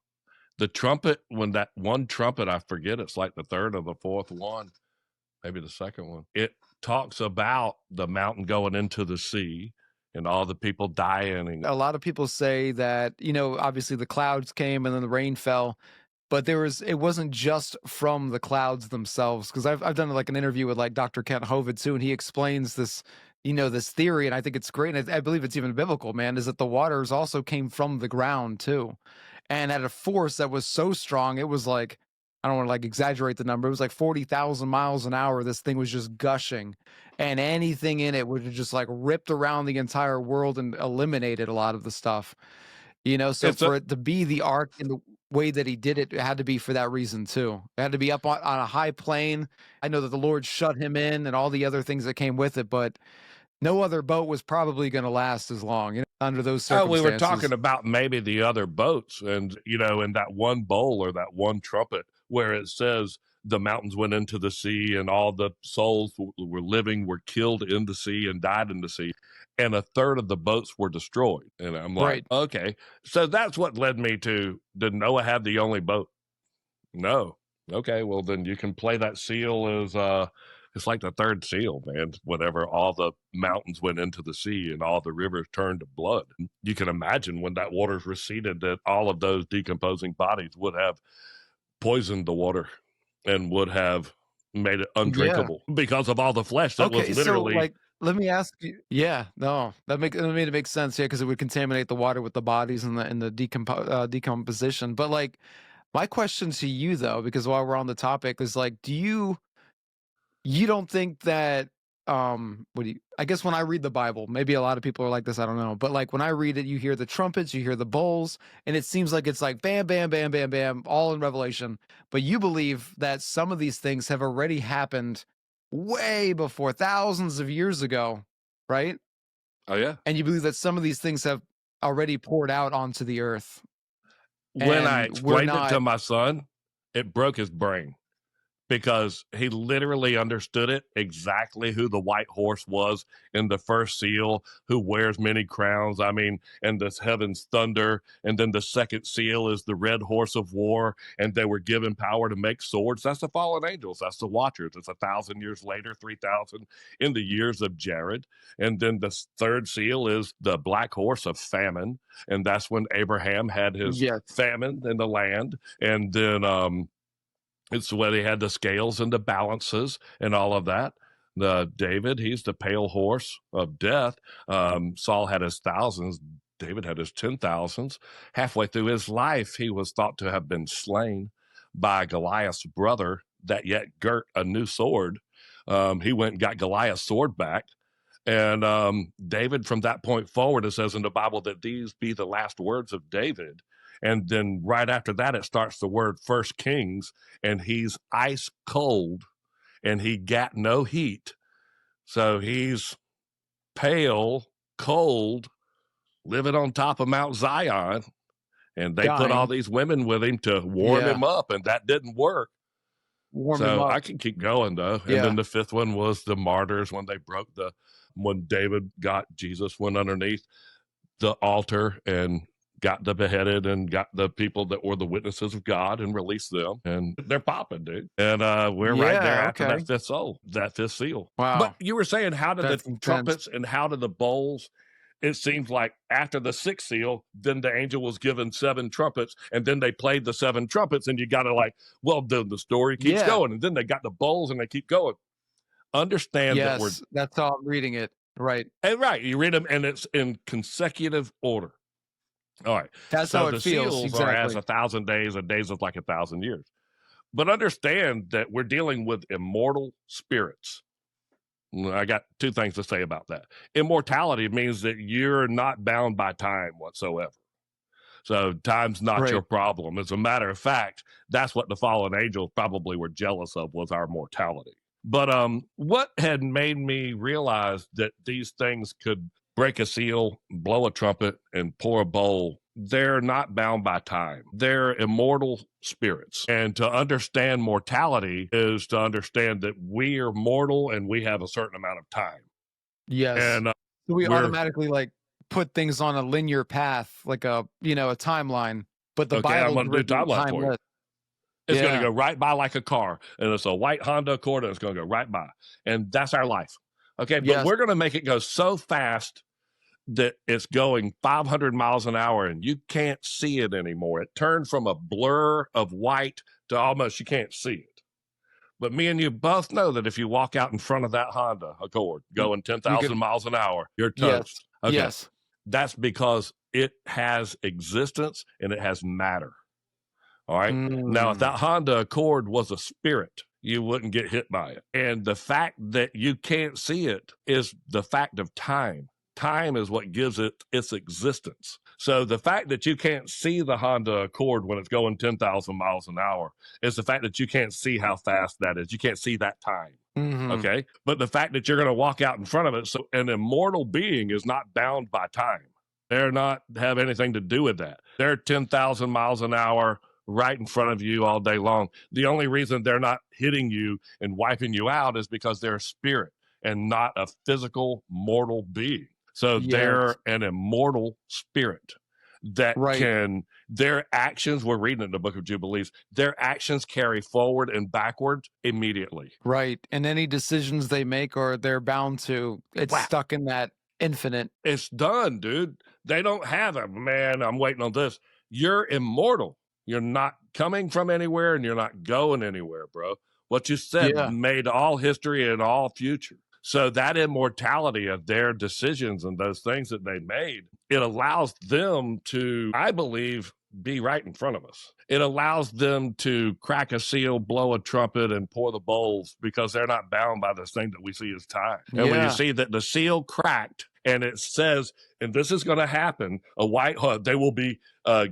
the trumpet, when that one trumpet, I forget, it's like the third or the fourth one, maybe the second one, it talks about the mountain going into the sea and all the people dying. A lot of people say that, obviously the clouds came and then the rain fell, but it wasn't just from the clouds themselves. Cause I've done like an interview with like Dr. Kent Hovind too, and he explains this, this theory. And I think it's great. And I believe it's even biblical, man, is that the waters also came from the ground too. And at a force that was so strong, it was like, I don't want to like exaggerate the number. It was like 40,000 miles an hour. This thing was just gushing, and anything in it would have just like ripped around the entire world and eliminated a lot of the stuff. So It's a for it to be the ark in the way that he did it, it had to be for that reason too. It had to be up on a high plane. I know that the Lord shut him in and all the other things that came with it, but no other boat was probably going to last as long, under those Oh, we were circumstances. talking about maybe the other boats, and in that one bowl or that one trumpet where it says the mountains went into the sea and all the souls were living were killed in the sea and died in the sea, and a third of the boats were destroyed. And I'm like, Right. okay, so that's what led me to, did Noah have the only boat? No. Okay, well then you can play that seal as it's like the third seal, man. Whenever all the mountains went into the sea and all the rivers turned to blood. You can imagine when that water's receded that all of those decomposing bodies would have poisoned the water and would have made it Yeah. undrinkable because of all the flesh that was Okay, so literally. like, let me ask you. Yeah, no, that made it make sense. Yeah, because it would contaminate the water with the bodies and the decomposition. But like, my question to you though, because while we're on the topic, is like, you don't think that what do you I guess when I read the Bible, maybe a lot of people are like this, I don't know, but like when I read it, you hear the trumpets, you hear the bowls, and it seems like it's like bam bam bam bam bam all in Revelation, but you believe that some of these things have already happened way before, thousands of years ago, right? Oh yeah. And you believe that some of these things have already poured out onto the earth When I and we're explained it to not. my son, it broke his brain, because he literally understood it exactly who the white horse was in the first seal, who wears many crowns. I mean, and this heaven's thunder. And then the second seal is the red horse of war. And they were given power to make swords. That's the fallen angels. That's the watchers. It's 1,000 years later, 3,000 in the years of Jared. And then the third seal is the black horse of famine. And that's when Abraham had his Yes. famine in the land. And then, it's where they had the scales and the balances and all of that. The David, he's the pale horse of death. Saul had his thousands. David had his 10,000s. Halfway through his life, he was thought to have been slain by Goliath's brother that yet girt a new sword. He went and got Goliath's sword back. And David, from that point forward, it says in the Bible that these be the last words of David. And then right after that, it starts the word First Kings, and he's ice cold and he got no heat. So he's pale, cold, living on top of Mount Zion. And they put all Dying. these women with him to warm Yeah. him up, and that didn't work. Warm him So up. I can keep going though. And Yeah. then the fifth one was the martyrs, when David got Jesus, went underneath the altar and got the beheaded and got the people that were the witnesses of God and released them. And they're popping, dude. And we're right there Yeah, after okay. that fifth seal. Wow. But you were saying, how did That's the intense. trumpets and how did the bowls? It seems like after the sixth seal, then the angel was given 7 trumpets, and then they played the 7 trumpets, and you got to like, well, the story keeps going, and then they got the bowls, and they keep going. Understand that we're that's how I'm reading it. Right. and right. You read them, and it's in consecutive order. All right. That's So how it the feels. seals are as Exactly. 1,000 days, and days is like 1,000 years. But understand that we're dealing with immortal spirits. I got 2 things to say about that. Immortality means that you're not bound by time whatsoever. So time's not your Right. problem. As a matter of fact, that's what the fallen angels probably were jealous of, was our mortality. But what had made me realize that these things could break a seal, blow a trumpet, and pour a bowl, they're not bound by time. They're immortal spirits. And to understand mortality is to understand that we are mortal and we have a certain amount of time. Yes. And So we we're automatically like put things on a linear path, like a a timeline. But the okay, I'm Bible's going to do written timeline for you. timeless. It's going to Yeah. go right by like a car, and it's a white Honda Accord, and it's going to go right by. And that's our life. Okay, but Yes. we're going to make it go so fast that it's going 500 miles an hour, and you can't see it anymore. It turned from a blur of white to almost you can't see it. But me and you both know that if you walk out in front of that Honda Accord going 10,000 miles an hour, you're Yes. toast. Okay, Yes. that's because it has existence and it has matter. All right. Now, if that Honda Accord was a spirit, you wouldn't get hit by it. And the fact that you can't see it is the fact of time. Time is what gives it its existence. So the fact that you can't see the Honda Accord when it's going 10,000 miles an hour is the fact that you can't see how fast that is. You can't see that time. Okay. But the fact that you're going to walk out in front of it, so an immortal being is not bound by time. They're not have anything to do with that. They're 10,000 miles an hour right in front of you all day long. The only reason they're not hitting you and wiping you out is because they're a spirit and not a physical mortal being. So they're an immortal spirit that can, their actions, we're reading in the book of Jubilees, their actions carry forward and backward immediately. Right. And any decisions they make or they're bound to, it's stuck in that infinite. It's done, dude. They don't have it. Man, I'm waiting on this. You're immortal. You're not coming from anywhere and you're not going anywhere, bro. What you said made all history and all future. So that immortality of their decisions and those things that they made, it allows them to, I believe, be right in front of us. It allows them to crack a seal, blow a trumpet, and pour the bowls because they're not bound by this thing that we see as time. And when you see that the seal cracked and it says, and this is going to happen, they will be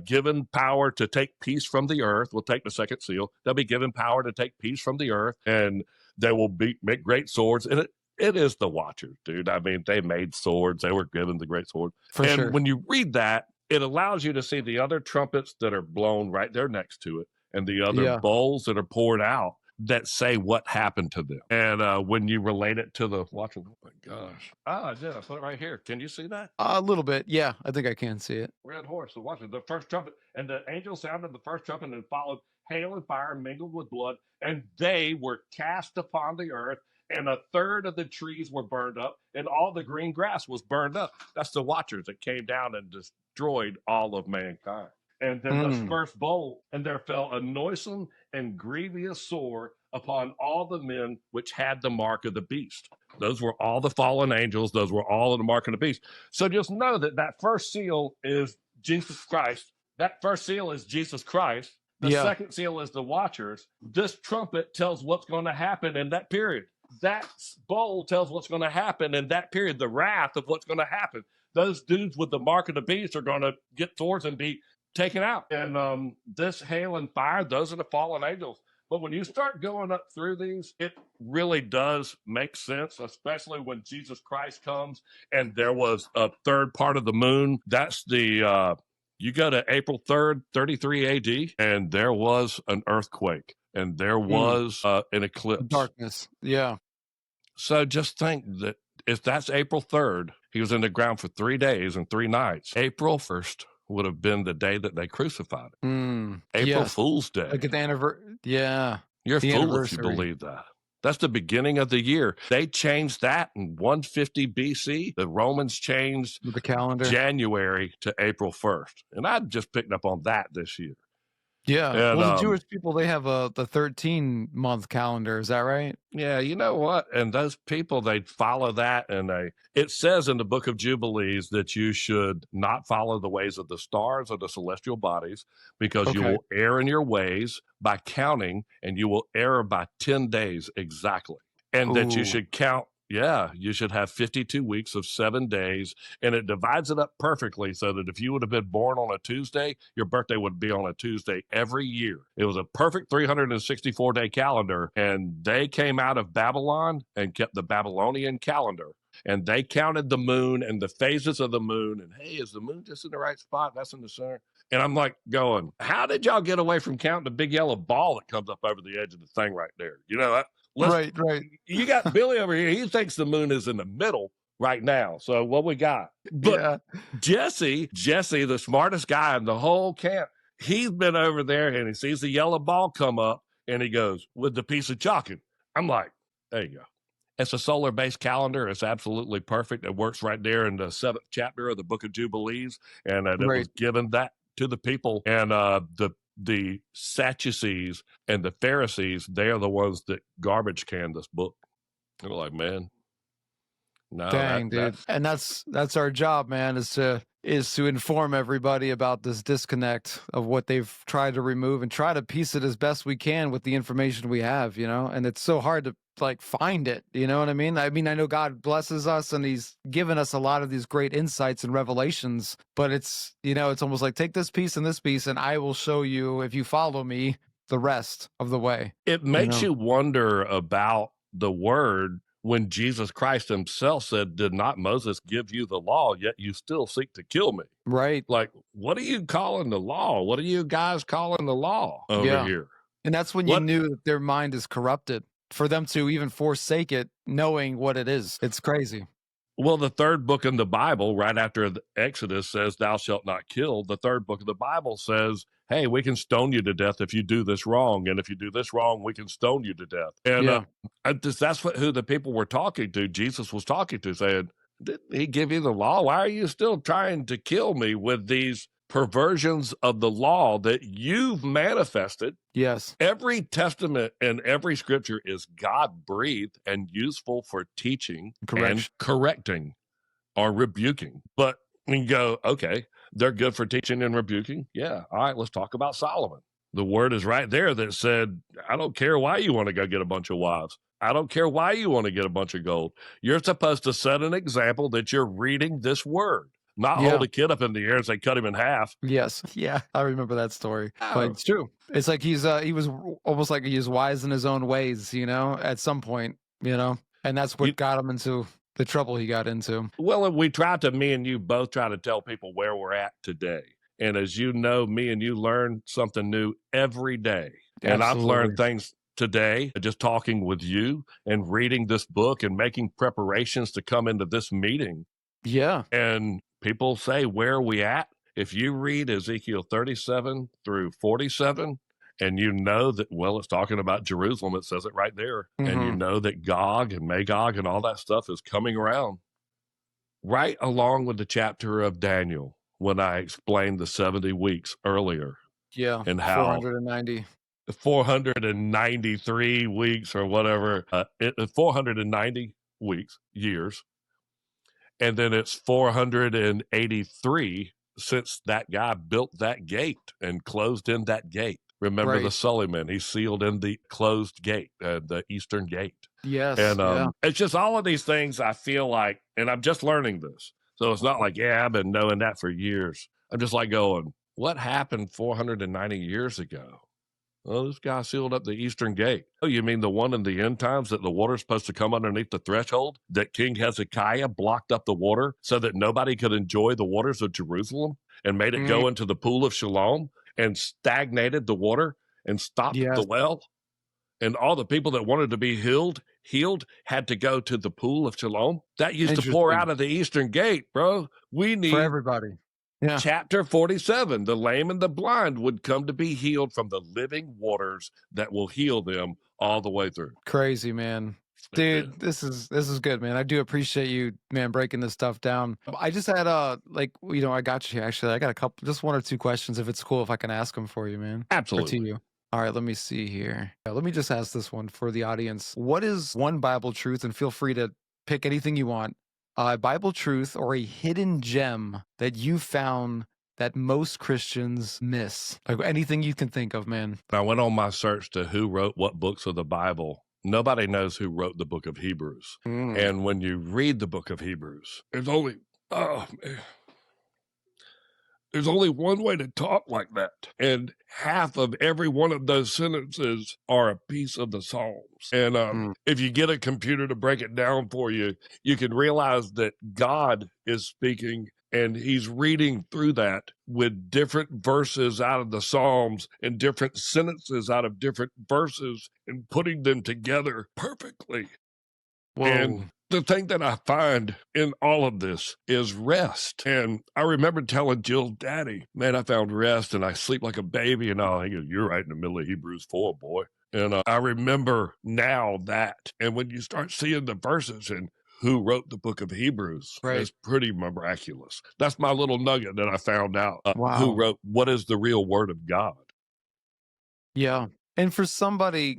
given power to take peace from the earth. We'll take the second seal. They'll be given power to take peace from the earth, and they will make great swords. And it is the Watchers, dude. I mean, they made swords. They were given the great sword. When you read that, it allows you to see the other trumpets that are blown right there next to it and the other bowls that are poured out that say what happened to them. And when you relate it to the Watchers, oh my gosh. I did. I put it right here. Can you see that? A little bit. Yeah, I think I can see it. Red horse, the Watchers, the first trumpet. And the angel sounded the first trumpet and followed hail and fire mingled with blood. And they were cast upon the earth. And a third of the trees were burned up, and all the green grass was burned up. That's the Watchers that came down and destroyed all of mankind. And then the first bowl, and there fell a noisome and grievous sore upon all the men which had the mark of the beast. Those were all the fallen angels. Those were all of the mark of the beast. So just know that that first seal is Jesus Christ. That first seal is Jesus Christ. The second seal is the Watchers. This trumpet tells what's going to happen in that period. That bowl tells what's going to happen in that period, the wrath of what's going to happen. Those dudes with the mark of the beast are going to get swords and be taken out. And this hail and fire, those are the fallen angels. But when you start going up through these, it really does make sense, especially when Jesus Christ comes and there was a third part of the moon. That's the, you go to April 3rd, 33 AD, and there was an earthquake. And there was an eclipse. Darkness. Yeah. So just think that if that's April 3rd, he was in the ground for 3 days and 3 nights. April 1st would have been the day that they crucified him. April Yes. Fool's Day. Like at the yeah. You're a The fool if you anniversary believe that. That's the beginning of the year. They changed that in 150 BC. The Romans changed with the calendar. January to April 1st. And I just picked up on that this year. Yeah. And Well, the Jewish people, they have the 13-month calendar. Is that right? yeah, you know what? And those people, they follow that. And it says in the book of Jubilees that you should not follow the ways of the stars or the celestial bodies, because you Okay. will err in your ways by counting, and you will err by 10 days exactly. And that you Ooh. should count. Yeah, you should have 52 weeks of 7 days, and it divides it up perfectly so that if you would have been born on a Tuesday, your birthday would be on a Tuesday every year. It was a perfect 364-day calendar, and they came out of Babylon and kept the Babylonian calendar. And they counted the moon and the phases of the moon, and hey, is the moon just in the right spot? That's in the center. And I'm like going, how did y'all get away from counting the big yellow ball that comes up over the edge of the thing right there? You know, Right. you got Billy over here. He thinks the moon is in the middle right now. So what we got? But Yeah. Jesse, the smartest guy in the whole camp, he's been over there and he sees the yellow ball come up and he goes, with the piece of chalking. I'm like, there you go. It's a solar-based calendar. It's absolutely perfect. It works right there in the 7th chapter of the book of Jubilees. And it was given that to the people. And the Sadducees and the Pharisees, they are the ones that garbage can this book. They're like, man, no, Dang, dude. that's And that's our job, man, is to inform everybody about this disconnect of what they've tried to remove and try to piece it as best we can with the information we have, you know? And it's so hard to like find it, you know what I mean? I know God blesses us and he's given us a lot of these great insights and revelations, but it's, you know, it's almost like take this piece and I will show you, if you follow me, the rest of the way. It makes you wonder about the word when Jesus Christ himself said, did not Moses give you the law, yet you still seek to kill me? Right. Like, what are you calling the law? What are you guys calling the law over here? And that's when you knew that their mind is corrupted, for them to even forsake it, knowing what it is. It's crazy. Well, the third book in the Bible, right after the Exodus, says, thou shalt not kill. The third book of the Bible says, hey, we can stone you to death if you do this wrong. And if you do this wrong, we can stone you to death. And that's who the people were talking to. Jesus was talking to, saying, didn't he give you the law? Why are you still trying to kill me with these perversions of the law that you've manifested? Yes. Every testament and every scripture is God-breathed and useful for teaching and correcting or rebuking. But we go, okay, they're good for teaching and rebuking. Yeah. All right, let's talk about Solomon. The word is right there that said, I don't care why you want to go get a bunch of wives. I don't care why you want to get a bunch of gold. You're supposed to set an example that you're reading this word. Not hold a kid up in the air and say, cut him in half. Yes. Yeah. I remember that story. But it's true. It's like he was almost like he was wise in his own ways, you know, at some point, you know, and that's what got him into the trouble he got into. Well, me and you both try to tell people where we're at today. And as you know, me and you learn something new every day. And I've learned things today, just talking with you and reading this book and making preparations to come into this meeting. Yeah. And people say, where are we at? If you read Ezekiel 37 through 47, and you know that, well, it's talking about Jerusalem, it says it right there. And you know that Gog and Magog and all that stuff is coming around. Right along with the chapter of Daniel, when I explained the 70 weeks earlier. Yeah. And how 493 weeks or whatever, 490 weeks, years. And then it's 483 since that guy built that gate and closed in that gate. Remember the Suleiman, he sealed in the closed gate, the eastern gate. Yes. And it's just all of these things I feel like, and I'm just learning this. So it's not like, yeah, I've been knowing that for years. I'm just like going, what happened 490 years ago? Well, this guy sealed up the eastern gate. Oh, you mean the one in the end times that the water's supposed to come underneath the threshold? That King Hezekiah blocked up the water so that nobody could enjoy the waters of Jerusalem and made it go into the pool of Shalom and stagnated the water and stopped the well? And all the people that wanted to be healed had to go to the pool of Shalom. That used to pour out of the eastern gate, bro. We need for everybody. Yeah. Chapter 47, the lame and the blind would come to be healed from the living waters that will heal them all the way through. Crazy, man. Dude, this is good, man. I do appreciate you, man, breaking this stuff down. I just had like, I got you here. Actually, I got a couple, just one or two questions if it's cool if I can ask them for you, man. Or to Absolutely. you. All right, let me see here. Let me just ask this one for the audience. What is one Bible truth, and feel free to pick anything you want, Bible truth or a hidden gem that you found that most Christians miss? Like anything you can think of, man. I went on my search to who wrote what books of the Bible. Nobody knows who wrote the book of Hebrews. And when you read the book of Hebrews, there's only one way to talk like that. And half of every one of those sentences are a piece of the Psalms. And if you get a computer to break it down for you, you can realize that God is speaking and he's reading through that with different verses out of the Psalms and different sentences out of different verses and putting them together perfectly. Whoa. And the thing that I find in all of this is rest. And I remember telling Jill's daddy, man, I found rest and I sleep like a baby and all. He goes, you're right in the middle of Hebrews 4, boy. And I remember now that. And when you start seeing the verses and who wrote the book of Hebrews, it's pretty miraculous. That's my little nugget that I found out. Who wrote what is the real word of God? Yeah. And for somebody,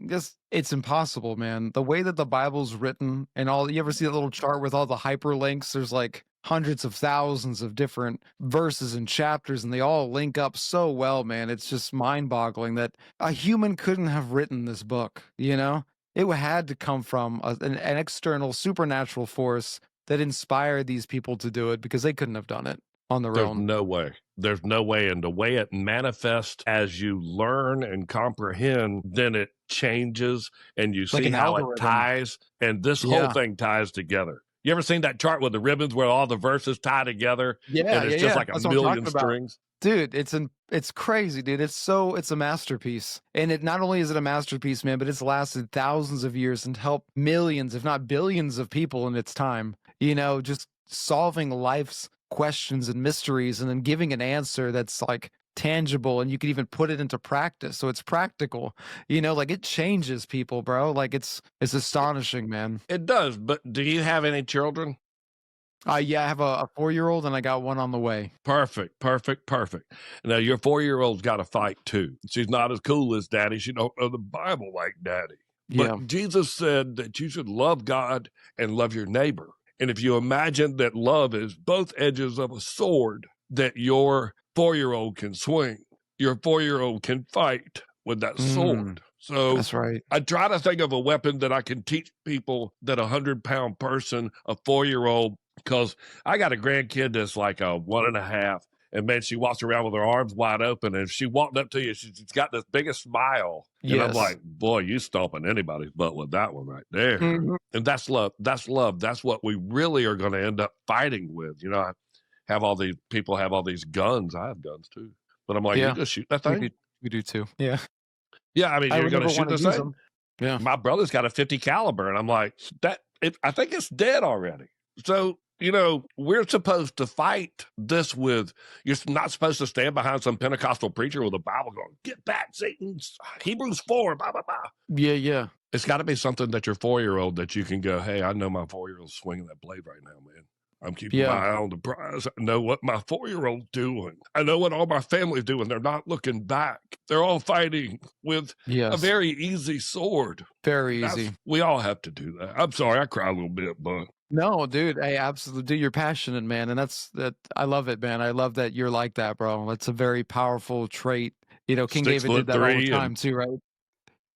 it's impossible, man. The way that the Bible's written and all, you ever see that little chart with all the hyperlinks? There's like hundreds of thousands of different verses and chapters, and they all link up so well, man. It's just mind boggling that a human couldn't have written this book, It had to come from an external supernatural force that inspired these people to do it because they couldn't have done it on their own. No way. There's no way. And the way it manifests as you learn and comprehend, then it changes and you see how it ties. And this whole thing ties together. You ever seen that chart with the ribbons where all the verses tie together? Yeah. And it's just like a million strings. Dude, it's crazy, dude. It's a masterpiece. And it not only is it a masterpiece, man, but it's lasted thousands of years and helped millions, if not billions of people in its time, just solving life's questions and mysteries and then giving an answer that's like tangible and you can even put it into practice. So it's practical, like it changes people, bro. Like it's astonishing, man. It does. But do you have any children? Yeah, I have a 4-year-old and I got one on the way. Perfect. Now your 4-year-old's got to fight too. She's not as cool as daddy. She don't know the Bible like daddy. But Jesus said that you should love God and love your neighbor. And if you imagine that love is both edges of a sword that your 4-year-old can swing, your 4-year-old can fight with that sword. So that's right. I try to think of a weapon that I can teach people that 100-pound person, a 4-year-old, because I got a grandkid that's like a 1.5. And man, she walks around with her arms wide open. And if she walked up to you, she's got this biggest smile. And I'm like, boy, you stomping anybody's butt with that one right there. And that's love. That's love. That's what we really are going to end up fighting with. I have all these people have all these guns. I have guns too. But I'm like, you just shoot that thing? We do too. Yeah. Yeah, I mean, you're going to shoot this thing? Yeah. My brother's got a 50 caliber. And I'm like, I think it's dead already. So, we're supposed to fight this with, you're not supposed to stand behind some Pentecostal preacher with a Bible going, get back, Satan, Hebrews 4, blah, blah, blah. Yeah. It's got to be something that your 4-year-old that you can go, hey, I know my 4-year-old's swinging that blade right now, man. I'm keeping my eye on the prize. I know what my 4-year-old's doing. I know what all my family's doing. They're not looking back. They're all fighting with a very easy sword. Very easy. We all have to do that. I'm sorry, I cry a little bit, but... No, dude, I absolutely do. You're passionate, man. And I love it, man. I love that you're like that, bro. That's a very powerful trait. King David did that all the time too, right?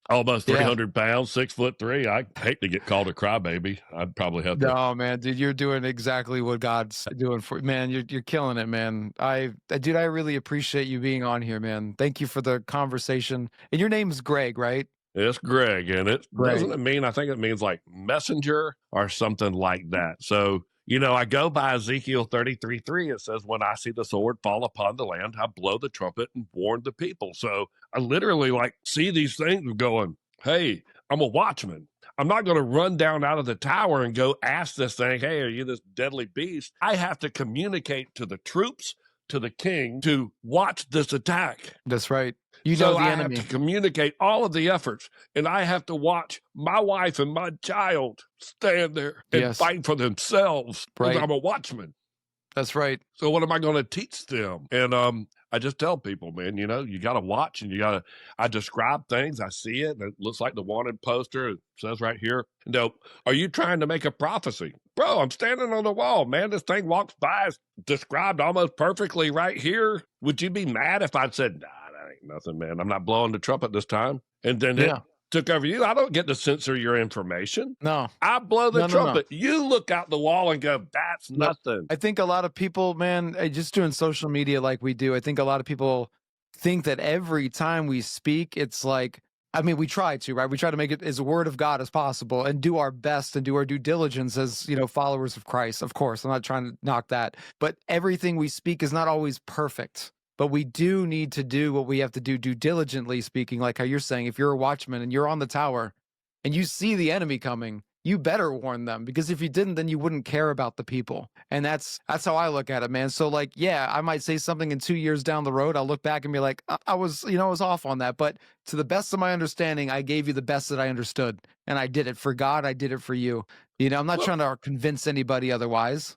Almost 300 pounds, 6'3". I hate to get called a crybaby. I'd probably have to. No, man, dude, you're doing exactly what God's doing for man. You're killing it, man. I really appreciate you being on here, man. Thank you for the conversation. And your name's Greg, right? It's Greg, and doesn't it mean, I think it means like messenger or something like that. So, I go by Ezekiel 33:3. It says, when I see the sword fall upon the land, I blow the trumpet and warn the people. So I literally see these things going, hey, I'm a watchman. I'm not going to run down out of the tower and go ask this thing, hey, are you this deadly beast? I have to communicate to the troops, to the king to watch this attack. That's right. You know So the I have enemy. to communicate all of the efforts, and I have to watch my wife and my child stand there and Yes. fight for themselves because Right. I'm a watchman. That's right. So what am I going to teach them? And I just tell people, man, you got to watch, and I describe things. I see it, and it looks like the wanted poster. It says right here, are you trying to make a prophecy? Bro, I'm standing on the wall, man. This thing walks by, it's described almost perfectly right here. Would you be mad if I'd said, nah, that ain't nothing, man. I'm not blowing the trumpet this time. And then it took over you. I don't get to censor your information. No. I blow the No. trumpet. You look out the wall and go, that's nothing. I think a lot of people, man, just doing social media like we do, I think a lot of people think that every time we speak, it's like, I mean, we try to, right? We try to make it as word of God as possible and do our best and do our due diligence as, followers of Christ. Of course, I'm not trying to knock that, but everything we speak is not always perfect. But we do need to do what we have to do due diligently speaking, like how you're saying, if you're a watchman and you're on the tower and you see the enemy coming, you better warn them, because if you didn't, then you wouldn't care about the people. And that's how I look at it, man. So like, yeah, I might say something in 2 years down the road. I'll look back and be like, I was off on that. But to the best of my understanding, I gave you the best that I understood. And I did it for God. I did it for you. I'm not trying to convince anybody otherwise,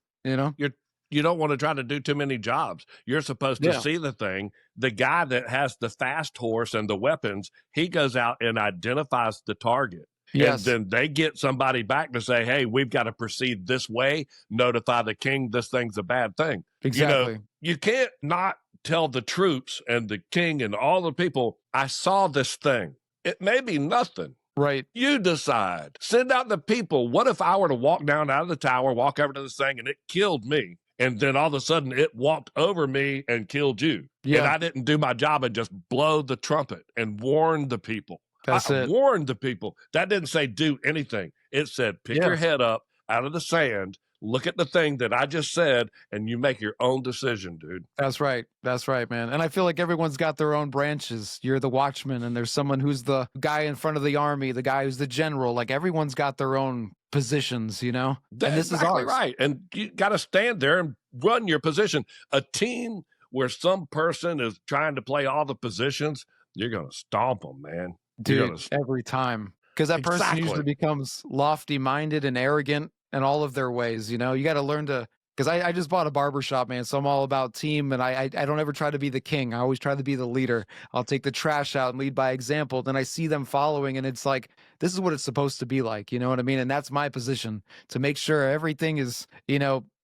You don't want to try to do too many jobs. You're supposed to see the thing. The guy that has the fast horse and the weapons, he goes out and identifies the target. Yes. And then they get somebody back to say, hey, we've got to proceed this way. Notify the king this thing's a bad thing. Exactly. You can't not tell the troops and the king and all the people, I saw this thing. It may be nothing. Right. You decide. Send out the people. What if I were to walk down out of the tower, walk over to this thing, and it killed me? And then all of a sudden it walked over me and killed you. Yeah. And I didn't do my job and just blow the trumpet and warn the people. I warned the people. That didn't say do anything. It said pick your head up out of the sand, look at the thing that I just said, and you make your own decision, dude. That's right. That's right, man. And I feel like everyone's got their own branches. You're the watchman, and there's someone who's the guy in front of the army, the guy who's the general. Like everyone's got their own positions, and this is ours. Right. And you got to stand there and run your position. A team where some person is trying to play all the positions, you're going to stomp them, man. Dude, every time. Because that person usually becomes lofty-minded and arrogant in all of their ways, You got to learn to... Because I just bought a barbershop, man, so I'm all about team, and I don't ever try to be the king. I always try to be the leader. I'll take the trash out and lead by example. Then I see them following, and it's like, this is what it's supposed to be like, you know what I mean? And that's my position, to make sure everything is,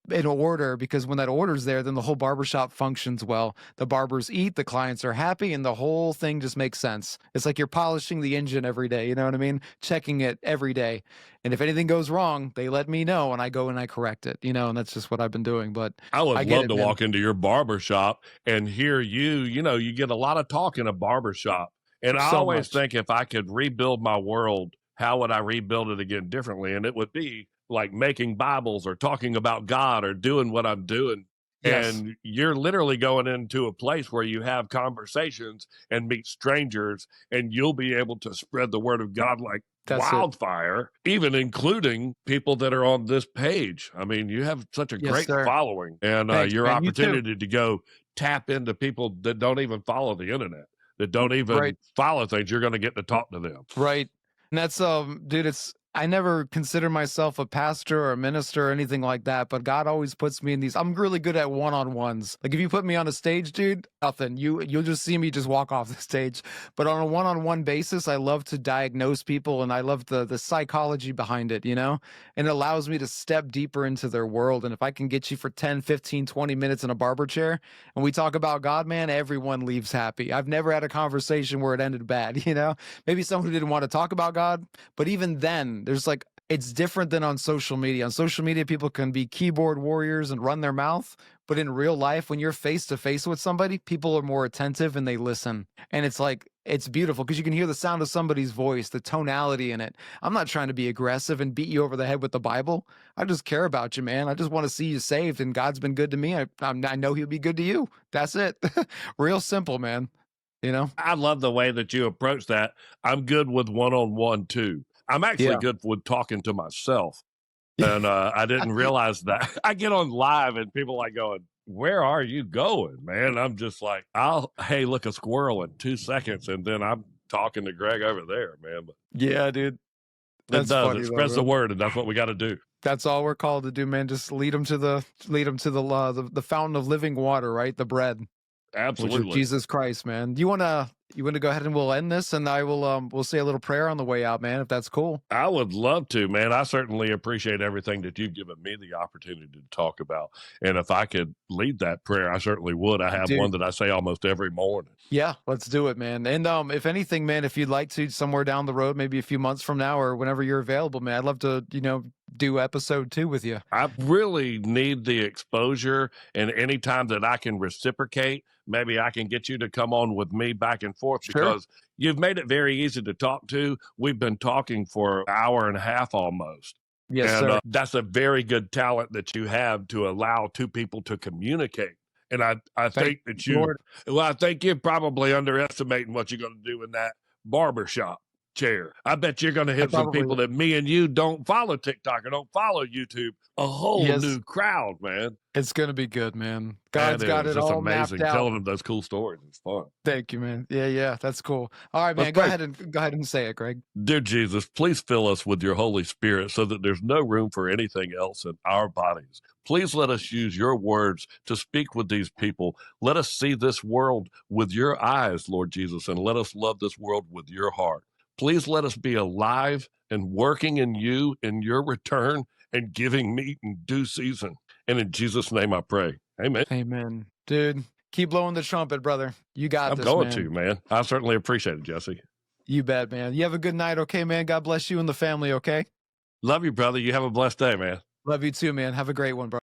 in order, because when that order's there, then the whole barbershop functions well. The barbers eat, the clients are happy, and the whole thing just makes sense. It's like you're polishing the engine every day, you know what I mean? Checking it every day. And if anything goes wrong, they let me know, and I go and I correct it, and that's just what I've been doing. But I would love to walk into your barbershop and hear you get a lot of talk in a barbershop. And I always think, if I could rebuild my world, how would I rebuild it again differently? And it would be like making Bibles or talking about God or doing what I'm doing. Yes. And you're literally going into a place where you have conversations and meet strangers, and you'll be able to spread the word of God like wildfire, even including people that are on this page. I mean, you have such a great following, and your opportunity to go tap into people that don't even follow the internet, that don't even follow things. You're going to get to talk to them. Right. And that's, dude, I never consider myself a pastor or a minister or anything like that, but God always puts me in these. I'm really good at one-on-ones. Like if you put me on a stage, dude, nothing. You'll just see me just walk off the stage. But on a one-on-one basis, I love to diagnose people, and I love the psychology behind it, And it allows me to step deeper into their world. And if I can get you for 10, 15, 20 minutes in a barber chair and we talk about God, man, everyone leaves happy. I've never had a conversation where it ended bad, Maybe someone who didn't want to talk about God, but even then, there's like, it's different than on social media. On social media, people can be keyboard warriors and run their mouth. But in real life, when you're face to face with somebody, people are more attentive and they listen. And it's like, it's beautiful because you can hear the sound of somebody's voice, the tonality in it. I'm not trying to be aggressive and beat you over the head with the Bible. I just care about you, man. I just want to see you saved, and God's been good to me. I know he'll be good to you. That's it. Real simple, man. I love the way that you approach that. I'm good with one-on-one too. I'm actually good with talking to myself. And I didn't realize that. I get on live and people like going, where are you going, man? I'm just like, hey, look, a squirrel in 2 seconds. And then I'm talking to Greg over there, man. But Yeah, dude. it That's does. funny It though, spreads the bro. word, and that's what we got to do. That's all we're called to do, man. Just lead them to the fountain of living water, right? The bread, which is Absolutely. Jesus Christ, man. You wanna go ahead and we'll end this, and I will we'll say a little prayer on the way out, man, if that's cool. I would love to, man. I certainly appreciate everything that you've given me the opportunity to talk about. And if I could lead that prayer, I certainly would. I have one Dude, that I say almost every morning. yeah, let's do it, man. And if anything, man, if you'd like to somewhere down the road, maybe a few months from now or whenever you're available, man, I'd love to, do episode 2 with you. I really need the exposure, and anytime that I can reciprocate, maybe I can get you to come on with me back and forth Sure. because you've made it very easy to talk to. We've been talking for an hour and a half almost. Yes, And sir. that's a very good talent that you have to allow two people to communicate. And I Thank think that you, Lord. I think you're probably underestimating what you're going to do in that barbershop chair. I bet you're going to I hit some probably people that me and you don't follow TikTok or don't follow YouTube. A whole Yes, new crowd, man. it's gonna be good, man. And God's it got is it just all mapped amazing out. telling them those cool stories. It's fun. Thank you, man. Yeah, yeah, that's cool. All right, Let's man. pray. Go ahead and say it, Greg. Dear Jesus, please fill us with your Holy Spirit so that there's no room for anything else in our bodies. Please let us use your words to speak with these people. Let us see this world with your eyes, Lord Jesus, and let us love this world with your heart. Please let us be alive and working in you in your return and giving meat in due season. And in Jesus' name I pray. Amen. Amen. Dude, keep blowing the trumpet, brother. You got I'm this, going man. to, man. I certainly appreciate it, Jesse. You bet, man. You have a good night, okay, man? God bless you and the family, okay? Love you, brother. You have a blessed day, man. Love you too, man. Have a great one, bro.